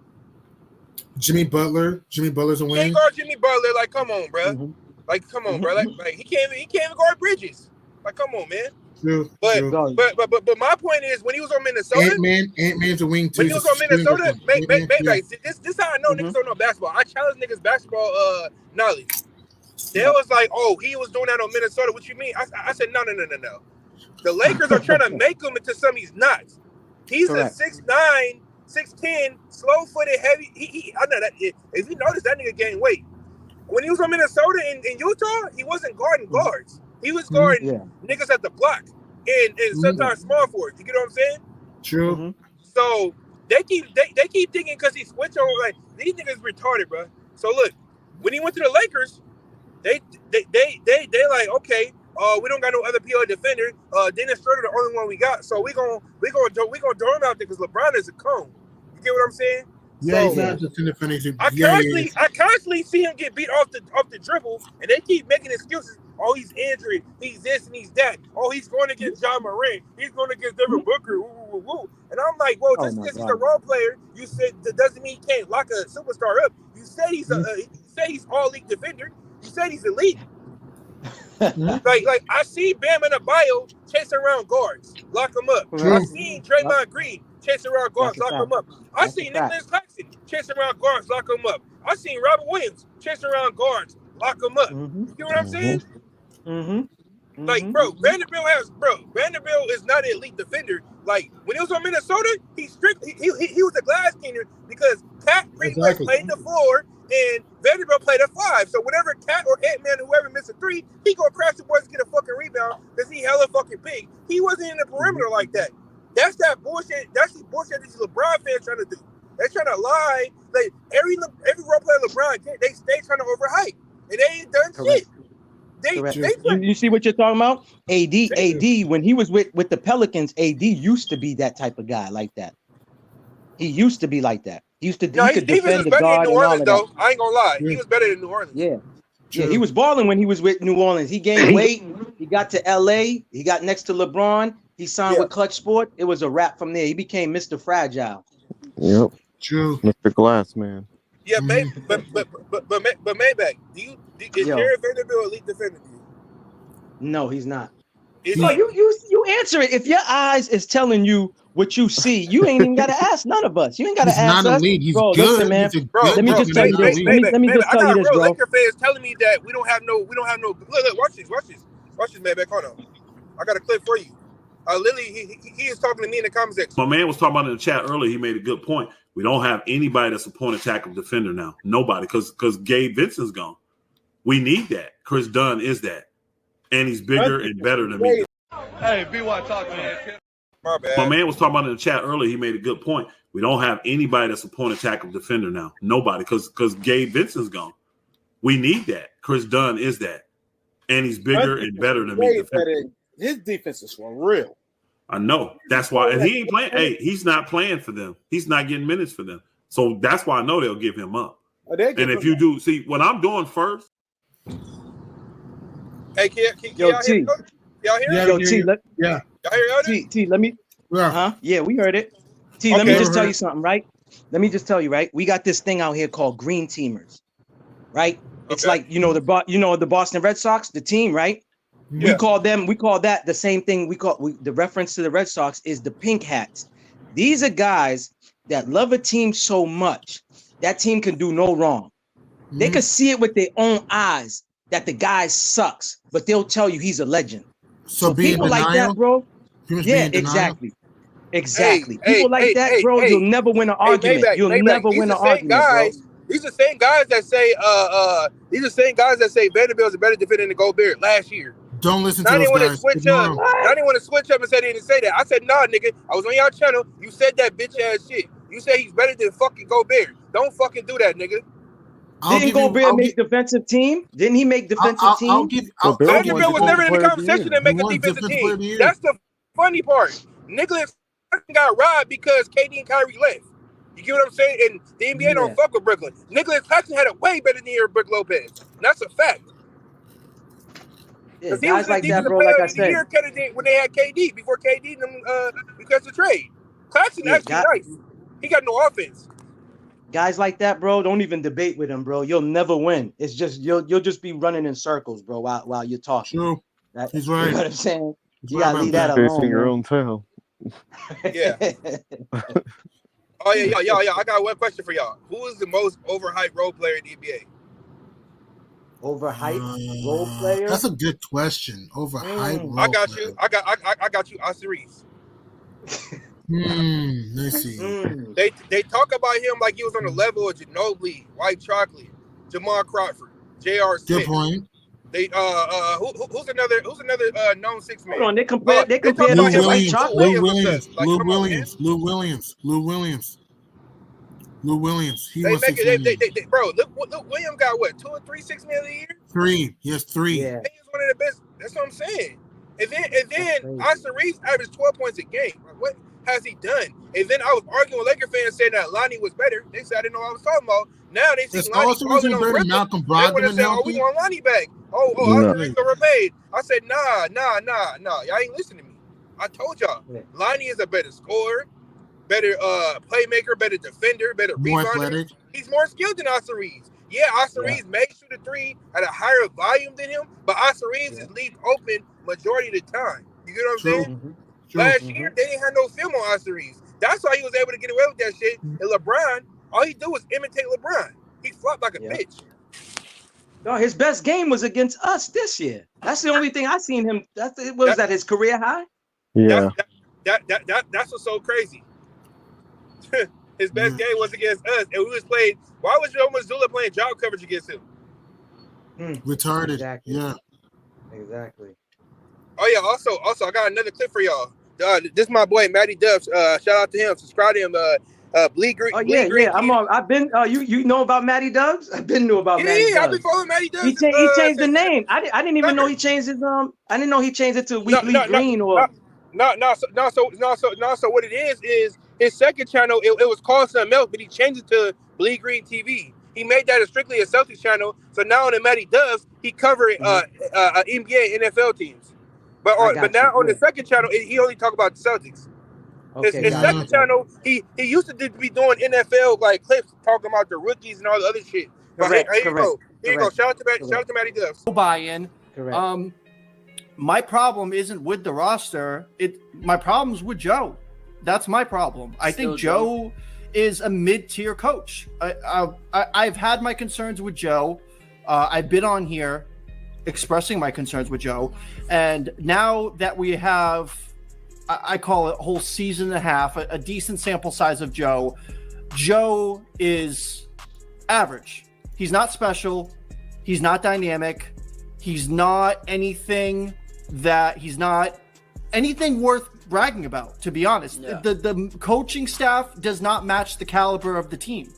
Jimmy Butler. Jimmy Butler's a He wing. can't guard Jimmy Butler. Like, come on, bro. Mm-hmm. Like, come on, bro. Like he can't even guard Bridges. Like, come on, man. True. But true. but my point is, when he was on Minnesota, Ant-Man's a wing too. when he was on Minnesota, Yeah. this is how I know Mm-hmm. niggas don't know basketball. I challenge niggas basketball knowledge. They was like, oh, he was doing that on Minnesota. What you mean? I said, no. The Lakers are trying to make him into something he's not. He's Correct. a 6'9", 6'10", slow-footed, heavy. I know that. If you notice, that nigga gained weight. When he was on Minnesota and in Utah, he wasn't guarding guards. He was guarding niggas at the block and sometimes small forwards. You get what I'm saying? True. Mm-hmm. So they keep thinking because he switched over, like, these niggas retarded, bro. So look, when he went to the Lakers, they like, okay, we don't got no other PO defender. Dennis Schroeder the only one we got, so we gonna throw him out there because LeBron is a cone. You get what I'm saying? Yeah, So, he's not just in the finishing. I constantly see him get beat off the dribble, and they keep making excuses. Oh, he's injured. He's this and he's that. Oh, he's going against John Morant. He's going against Devin Booker. Woo, woo, woo, woo. And I'm like, well, just because he's a role player, you said that doesn't mean he can't lock a superstar up. You said he's he's all league defender. You said he's elite. like I see Bam in a bio chasing around guards, lock him up. True. I seen Draymond Green chasing around guards, lock him up. I seen Nicholas Claxton chasing around guards, lock him up. I seen Robert Williams chasing around guards, lock him up. Mm-hmm. You know what I'm saying? Mm-hmm. Like, bro, Vanderbilt is not an elite defender. Like, when he was on Minnesota, he was a glass cleaner because Pat pretty much played the floor and Vanderbilt played a 5. So whenever Cat or Ant-Man, whoever missed a 3, he gonna crash the boards and get a fucking rebound because he hella fucking big. He wasn't in the perimeter like that. That's that bullshit. That's the bullshit these LeBron fans trying to do. They're trying to lie. Like every role player LeBron, they stay trying to overhype, and they ain't done shit. You see what you're talking about? AD, when he was with the Pelicans, AD used to be that type of guy like that. He used to be like that. He could defend the guard and all of that. I ain't gonna lie. He was better than New Orleans. Yeah. Yeah, he was balling when he was with New Orleans. He gained weight. He got to LA. He got next to LeBron. He signed with Clutch Sport. It was a wrap from there. He became Mr. Fragile. Yep. True. Mr. Glass, man. Yeah, but Maybach, is Jared Vanderbilt elite defender? No, he's not. No, you answer it. If your eyes is telling you what you see, you ain't even gotta ask none of us. You ain't gotta ask us. He's bro, good. listen, man. Let me just tell you this. Let me just tell you this, bro. Laker fans telling me that we don't have no. Look, watch this, Maybach. Hold on. I got a clip for you. Lily, he is talking to me in the comment section. My man was talking about in the chat earlier. He made a good point. We don't have anybody that's a point of tackle defender now. Nobody, because Gabe Vincent's gone. We need that. Chris Dunn is that, and he's bigger and better than me. Hey, BY talk, man. My bad. My man was talking about in the chat earlier. He made a good point. We don't have anybody that's a point of tackle defender now. Nobody, because Gabe Vincent's gone. We need that. Chris Dunn is that, and he's bigger and better than me. His defense is for real. I know. That's why. And he ain't playing. Hey, he's not playing for them. He's not getting minutes for them. So that's why I know they'll give him up. And if you do, see, what I'm doing first. Hey, can y'all hear me? Y'all hear Yo, T, Y'all hear T, let me. Yeah, we heard it. T, let me just tell you something, right? Let me just tell you, right? We got this thing out here called green teamers, right? It's like the Boston Red Sox, the team, right? Yeah. We call that the same thing. The reference to the Red Sox is the pink hats. These are guys that love a team so much that team can do no wrong. They can see it with their own eyes that the guy sucks, but they'll tell you he's a legend. So people like that, bro. Yeah, exactly. People like that, bro. You'll never win an argument. You'll never win an argument, bro. These are the same guys that say Vanderbilt's a better defender than Gobert last year. Don't listen to those guys. I didn't want to switch up and say they didn't say that. I said, nah, nigga. I was on y'all channel. You said that bitch ass shit. You said he's better than fucking Gobert. Don't fucking do that, nigga. Didn't Gobert make defensive team? Didn't he make defensive team? Vanderbilt was never in the conversation to make a defensive team. That's the funny part. Nicholas got robbed because KD and Kyrie left. You get what I'm saying? And the NBA don't fuck with Brooklyn. Nicholas Claxton had it way better than your Brook Lopez. And that's a fact. Yeah, guys like that, bro. Like I said, when they had KD before KD because of trade, Claxton actually nice. He got no offense. Guys like that, bro. Don't even debate with him, bro. You'll never win. It's just you'll just be running in circles, bro, while you're talking. True. He's right. You know what I'm saying? You gotta leave that alone. Facing your own tail. Yeah. Oh yeah. I got one question for y'all. Who is the most overhyped role player in the NBA? Overhyped role player? That's a good question. Overhyped role I got player. you. I got you. Austin Reeves. Let's see. They talk about him like he was on the level of Ginobili, White Chocolate, Jamal Crawford, J.R. Smith. Good point. They who's another known six man? Hold on, they compared him to White Chocolate. Lou Williams. He bro, Luke Williams got what, 2 or 3 $6 million a year? 3. He has 3. Yeah. He's one of the best. That's what I'm saying. And then Austin Reeves averaged 12 points a game. Like, what has he done? And then I was arguing with Laker fans saying that Lonnie was better. They said I didn't know what I was talking about. Now they see Lonnie falling on Brooklyn. Malcolm They would have said, we want Lonnie back. Austin Reeves are repaid. I said, nah. Y'all ain't listening to me. I told y'all. Yeah. Lonnie is a better scorer, better playmaker, better defender, better rebounder. He's more skilled than Austin Reeves. Yeah, Austin Reeves may shoot a 3 at a higher volume than him, but Austin Reeves is leave open majority of the time. You get what I'm saying? Last year, they didn't have no film on Austin Reeves. That's why he was able to get away with that shit. And LeBron, all he do was imitate LeBron. He flopped like a bitch. No, his best game was against us this year. That's the only thing I seen him. Was that his career high? Yeah. That's what's so crazy. His best game was against us, and we was playing. Why was Joe Mazzulla playing job coverage against him? Retarded. Exactly. Yeah. Exactly. Oh yeah. Also, I got another clip for y'all. This is my boy Matty Dubs. Shout out to him. Subscribe to him. Bleed Green. Oh yeah, Green yeah. I've been. You know about Matty Dubs? I've been knew about Matty Dubs. I've been following Matty Dubs. He changed the name. I didn't even know he changed his I didn't know he changed it to We Bleed Green or. So what it is his second channel. It was called something else, but he changed it to Bleed Green TV. He made that strictly a Celtics channel. So now on the Matty Dubs, he covered NBA and NFL teams. But now on the second channel, he only talk about the Celtics. Okay, his second channel, he used to be doing NFL like clips talking about the rookies and all the other shit. But here you go. Here you go. Shout out to Matty Dubs. Buy-in. Correct. My problem isn't with the roster. My problem's with Joe. That's my problem. I think Joe is a mid-tier coach. I've had my concerns with Joe. I've been on here expressing my concerns with Joe. And now that we have, I call it a whole season and a half, a decent sample size of Joe, Joe is average. He's not special. He's not dynamic. He's not anything worth bragging about, to be honest. Yeah. The coaching staff does not match the caliber of the team.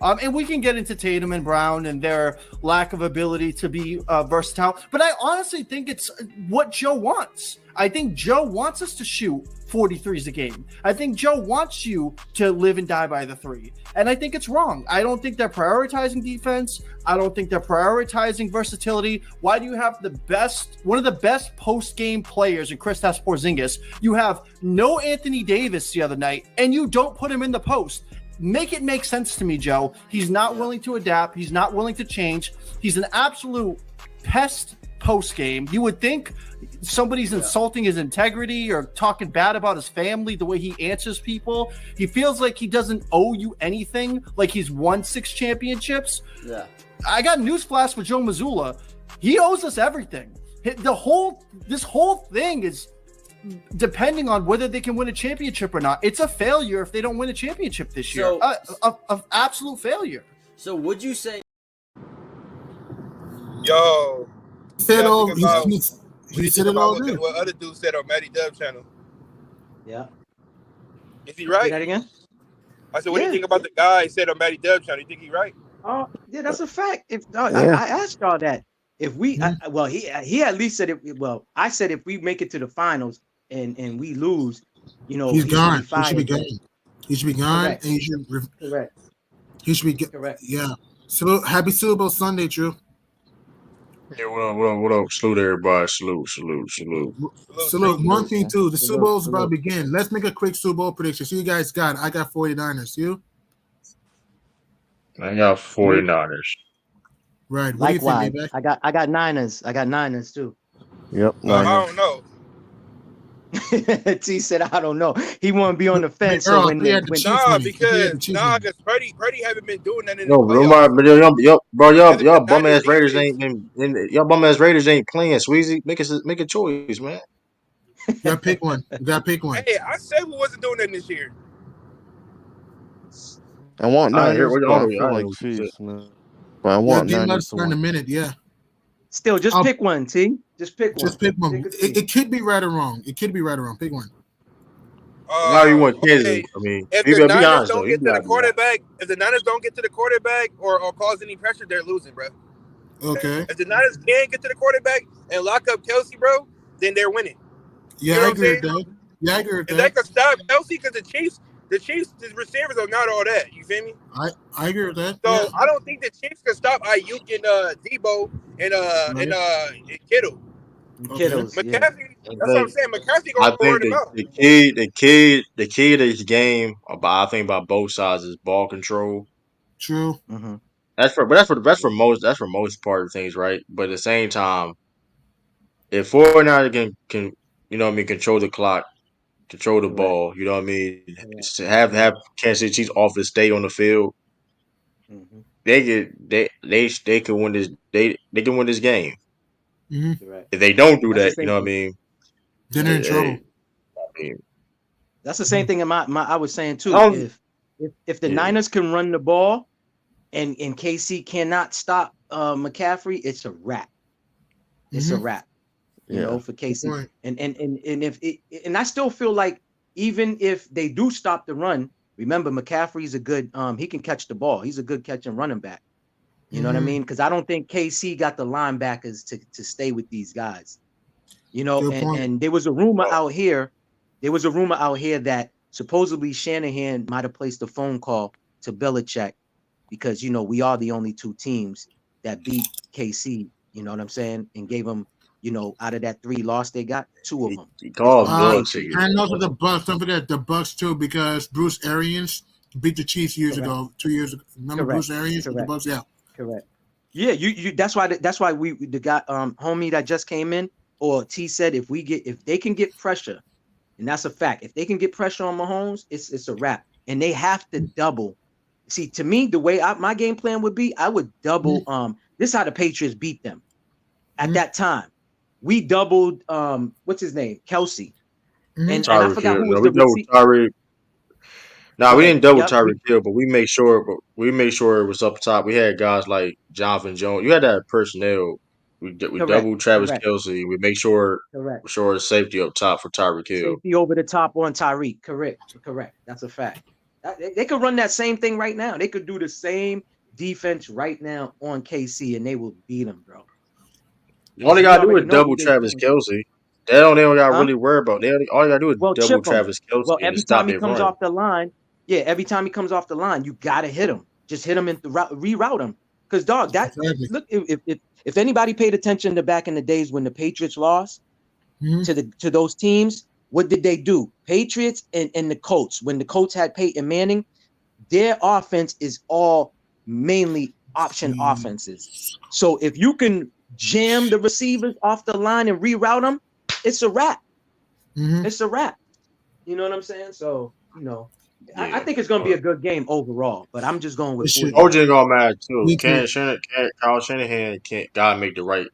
And we can get into Tatum and Brown and their lack of ability to be versatile. But I honestly think it's what Joe wants. I think Joe wants us to shoot 43s a game. I think Joe wants you to live and die by the three. And I think it's wrong. I don't think they're prioritizing defense. I don't think they're prioritizing versatility. Why do you have one of the best post-game players in Kristaps Porzingis? You have no Anthony Davis the other night, and you don't put him in the post. Make it make sense to me, Joe. He's not willing to adapt. He's not willing to change. He's an absolute pest post-game. You would think somebody's insulting his integrity or talking bad about his family, the way he answers people. He feels like he doesn't owe you anything, like he's won 6 championships. Yeah. I got news flash for Joe Mazzulla. He owes us everything. This whole thing is depending on whether they can win a championship or not. It's a failure if they don't win a championship this year. Of absolute failure. So would you say? Yo, he said it all. What other dude said on Matty Dub channel? Yeah. Is he right? Say that again? I said, what do you think about the guy he said on Matty Dub channel? You think he right? Oh, yeah, that's a fact. I asked y'all that. If we, he at least said it. Well, I said if we make it to the finals and we lose, he's gone. He should be gone. He should be gone. Correct. And he should. Correct. He should be correct. Yeah. So happy Super Bowl Sunday, Drew. Yeah, what up? Salute everybody. Salute. One thing too. The Super Bowl's about to begin. Let's make a quick Super Bowl prediction. So you guys got. I got 49ers. You? I got 49ers. Right. What Likewise. do you think, I got Niners. I got Niners too. Yep. I don't know. T said, I don't know. He want to be on the fence. Because Freddie haven't been doing that in the playoffs. Y'all bum ass Raiders ain't playing. Sweezy, make a choice, man. You gotta pick one. Hey, I said we wasn't doing that this year. I want Niners. I feel like Chiefs, man. But I want Niners to win. In a minute, yeah. Still, just pick one, T. Just pick one. It could be right or wrong. Pick one. Now you want Kansas. I mean, if the Niners don't get to the quarterback, or cause any pressure, they're losing, bro. Okay. If the Niners can't get to the quarterback and lock up Kelsey, bro, then they're winning. Yeah, I agree with that. Yeah, I agree with that. If they could stop Kelsey, because the Chiefs, the receivers are not all that. You feel me? I agree with that. So yeah. I don't think the Chiefs can stop Ayuk and Debo and Kittle. Kittles, McCaffrey. That's what I'm saying. McCaffrey gonna I think the key to this game, I think about both sides, is ball control. True. Mm-hmm. That's for most part of things, right? But at the same time, if 49ers can control the clock, control the ball, you know what I mean? Have Kansas City Chiefs off the stay on the field. Mm-hmm. They can win this. They can win this game. Mm-hmm. If they don't do that, you know what I mean? Then they're in trouble. That's the same thing I was saying too. if the Niners can run the ball and KC cannot stop McCaffrey, it's a wrap. It's a wrap. You know, for KC. And if it, and I still feel like even if they do stop the run, remember McCaffrey's a good he can catch the ball. He's a good catch and running back. You know what I mean? Because I don't think KC got the linebackers to stay with these guys. You know, and there was a rumor out here. There was a rumor out here that supposedly Shanahan might have placed a phone call to Belichick because, you know, we are the only two teams that beat KC, you know what I'm saying? And gave them, you know, out of that 3 loss they got, 2 of them. And also the Bucks. Don't forget the Bucks too, because Bruce Arians beat the Chiefs years ago, 2 years ago. Remember Bruce Arians with the Bucks? Yeah. Correct. Yeah, you that's why we the guy homie that just came in, or T said if they can get pressure, and that's a fact. If they can get pressure on Mahomes, it's a wrap. And they have to double. See, to me, the way my game plan would be, I would double. This is how the Patriots beat them. At that time, we doubled. What's his name? Kelsey. And I forgot who was the receiver. We didn't double Tyreek Hill, but we made sure it was up top. We had guys like Jonathan Jones. You had that personnel. We doubled Travis Kelce. We make sure safety up top for Tyreek Hill. Safety over the top on Tyreek. Correct. That's a fact. They could run that same thing right now. They could do the same defense right now on KC, and they will beat them, bro. All they gotta do is double Travis Kelce. They don't got really worry about. All you gotta do is double Travis Kelce. Well, every time he comes off the line, every time he comes off the line, you gotta hit him. Just hit him and reroute him. Because dog, look, if anybody paid attention to back in the days when the Patriots lost to those teams, what did they do? Patriots and the Colts. When the Colts had Peyton Manning, their offense is all mainly option offenses. So if you can jam the receivers off the line and reroute them, it's a wrap. It's a wrap. You know what I'm saying? So, you know, I think it's going to be a good game overall, but I'm just going with OJ gonna matter too. Kyle Shanahan gotta make the right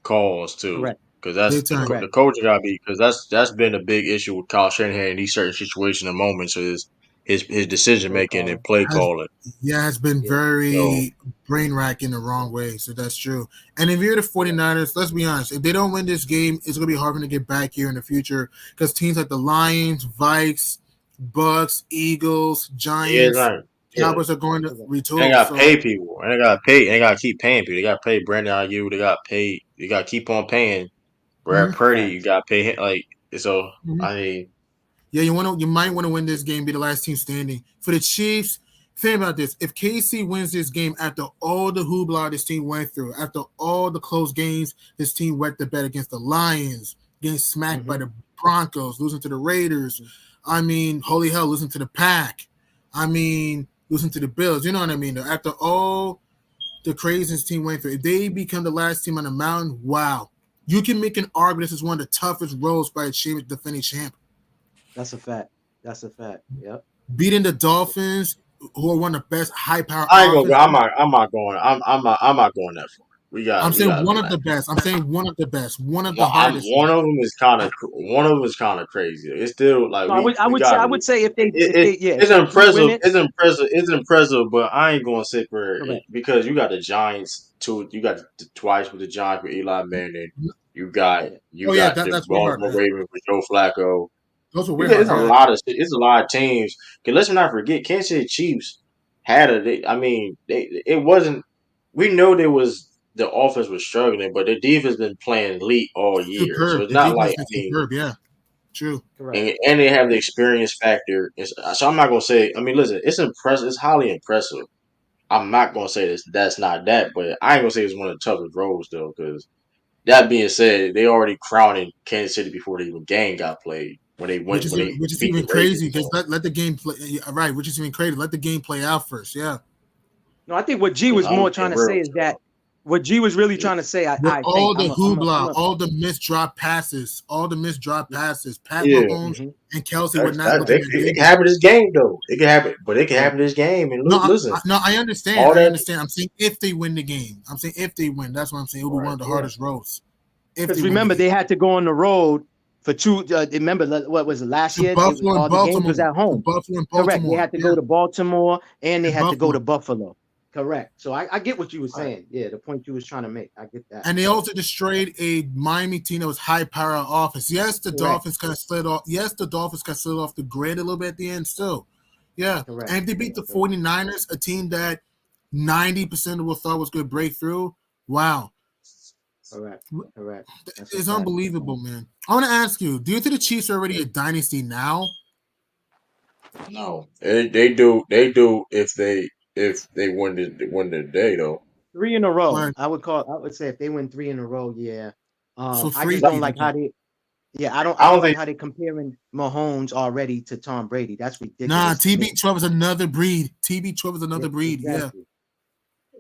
calls too, because that's the coach gotta be, because that's been a big issue with Kyle Shanahan in these certain situations and moments is his decision making and play calling. Yeah, it's been very brain racking the wrong way. So that's true. And if you're the 49ers, let's be honest, if they don't win this game, it's gonna be hard for them to get back here in the future, because teams like the Lions, Vikes, Bucks, Eagles, Giants, Cowboys are going to retool. They got to pay people. And they got to pay. They got to keep paying people. They got to pay Brandon Ayuk. They got to pay. You got to keep on paying. Brad Purdy, you got to pay him. Like, so, I mean. Yeah, you might want to win this game, be the last team standing. For the Chiefs, think about this. If KC wins this game after all the hoopla this team went through, after all the close games this team wet the bed against the Lions, getting smacked by the Broncos, losing to the Raiders, I mean, holy hell, listen to the Pack. I mean, listen to the Bills. You know what I mean? After all the craziness team went through, if they become the last team on the mountain, wow. You can make an argument this is one of the toughest roles by a defending champ. That's a fact. Yep. Beating the Dolphins, who are one of the best high power. I'm not going that far. I'm saying one of the best. One of the hardest. One of them is kind of crazy. It's still like I would say if it's impressive. It's impressive, but I ain't going to sit for it because you got the Giants too. You got twice with the Giants with Eli Manning. You got the Baltimore Ravens with Joe Flacco. Those were weird. It's a lot of shit. It's a lot of teams. Because let's not forget, Kansas City Chiefs it wasn't. We know the offense was struggling, but the defense been playing elite all year. Superb. So it's not like yeah, true. And they have the experience factor. So I'm not gonna say. I mean, listen, it's impressive. It's highly impressive. I'm not gonna say that's not that, but I ain't gonna say it's one of the toughest roles though. Because that being said, they already crowning Kansas City before the even game got played. When they went, which is even crazy because let the game play. Right, which is even crazy. Let the game play out first. Yeah. No, I think what G was more trying to say is that. What G was really trying to say, all the hoopla, all the missed drop passes, Pat Mahomes and Kelsey were not. It can happen this game though. It can happen, but it can happen this game. And listen, I understand. I'm saying if they win the game. That's what I'm saying. It'll be one of the hardest roads. Because remember, they had to go on the road for two. Remember what was it last To year? Buffalo and All the games was Baltimore. at home. Buffalo and Correct. They Baltimore. had to go to Baltimore and they And had to go Buffalo. to Buffalo. Correct. So I get what you were saying. Yeah, the point you was trying to make. I get that. And they also destroyed a Miami team that was high power offense. Yes, the Dolphins kind of slid off. Yes, the Dolphins kind of slid off the grid a little bit at the end still. Yeah. Correct. And they beat the 49ers, a team that 90% of us thought was going to break through. Wow. Correct. It's unbelievable, man. I want to ask you, do you think the Chiefs are already a dynasty now? No. They do if they win the day though. 3 in a row. Right. I would say if they win 3 in a row, yeah. So I just don't like how they. Yeah, I don't like how they comparing Mahomes already to Tom Brady. That's ridiculous. Nah, TB12 is another breed. TB12 is another breed. Exactly. Yeah.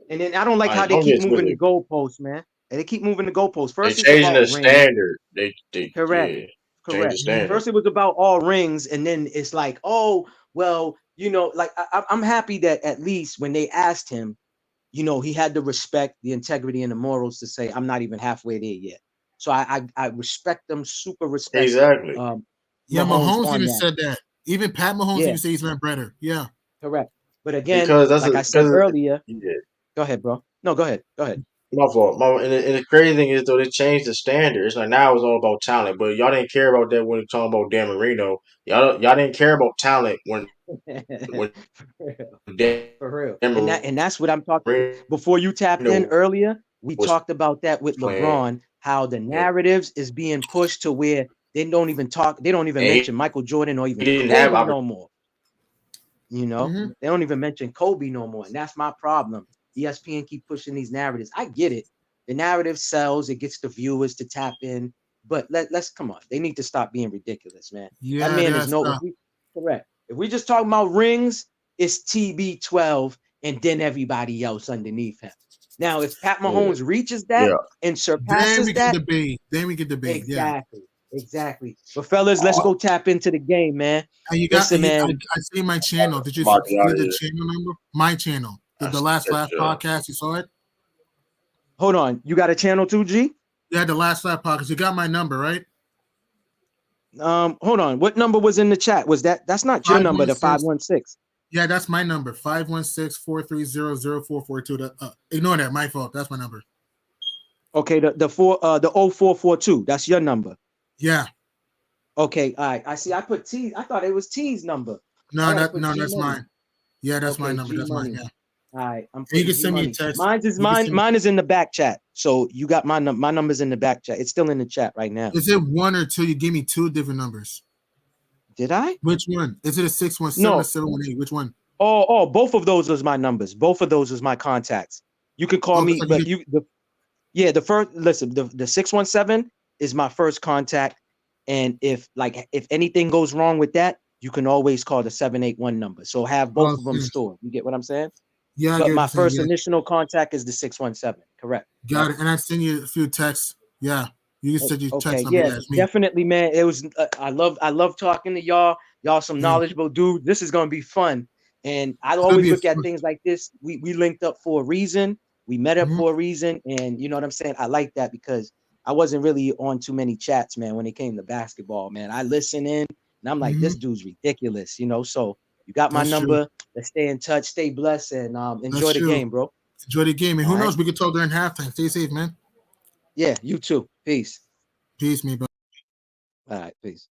And then I don't like how they keep moving the goalposts, man. And they keep moving the goalposts. First, they changing the standard. They correct. Yeah, change the standard. First, it was about all rings, and then it's like, oh, well, like I'm happy that at least when they asked him, he had the respect, the integrity, and the morals to say, I'm not even halfway there yet. So I respect them, super respect. Exactly. Mahomes even said that. Even Pat Mahomes even said he's been better. Yeah. Correct. But again, because I said earlier. Go ahead, bro. No, go ahead. My fault. And the crazy thing is, though, they changed the standard. It's like now it's all about talent, but y'all didn't care about that when you're talking about Dan Marino. Y'all didn't care about talent when for real. And that's what I'm talking. Before you tapped in earlier, we talked about that with LeBron, how the narratives is being pushed to where they don't even mention Michael Jordan or even Kobe no more. They don't even mention Kobe no more, and that's my problem. ESPN keep pushing these narratives. I get it. The narrative sells. It gets the viewers to tap in. But let's come on. They need to stop being ridiculous, man. Yeah, that man is correct. If we just talking about rings, it's TB12 and then everybody else underneath him. Now, if Pat Mahomes reaches that and surpasses then we get debate. Exactly. But fellas, let's go tap into the game, man. Man. I see my channel. Did you see the channel number? My channel. The last podcast, you saw it? Hold on. You got a channel too, G? Yeah, the last podcast. You got my number, right? Hold on. What number was in the chat? Was that's not your number, the 516? Yeah, that's my number. 516-430-0442. Ignore that. My fault. That's my number. Okay, the 0442. That's your number. Yeah. Okay, all right. I see. I put T. I thought it was T's number. No, that's mine. Yeah, that's my number. That's mine. Yeah. All right, you can send me a text. Mine is in the back chat. So you got my number's in the back chat. It's still in the chat right now. Is it 1 or 2? You gave me 2 different numbers. Did I? Which one? Is it a 617 or 718? Which one? Oh, both of those was my numbers. Both of those was my contacts. You could call me, but the first, listen, the 617 is my first contact. And if anything goes wrong with that, you can always call the 781 number. So have both of them stored. You get what I'm saying? Yeah, but my first initial contact is the 617. Correct. Got it. And I send you a few texts. Yeah, you can send you text. Yeah, definitely, man. It was. I love talking to y'all. Y'all some knowledgeable dude. This is gonna be fun. And I always look at things like this. We linked up for a reason. We met up for a reason, and you know what I'm saying. I like that because I wasn't really on too many chats, man. When it came to basketball, man, I listen in, and I'm like, this dude's ridiculous, So. You got my number. Let's stay in touch. Stay blessed and enjoy the game, bro. Enjoy the game. And who knows? We can talk during halftime. Stay safe, man. Yeah, you too. Peace. Peace, me, bro. All right, peace.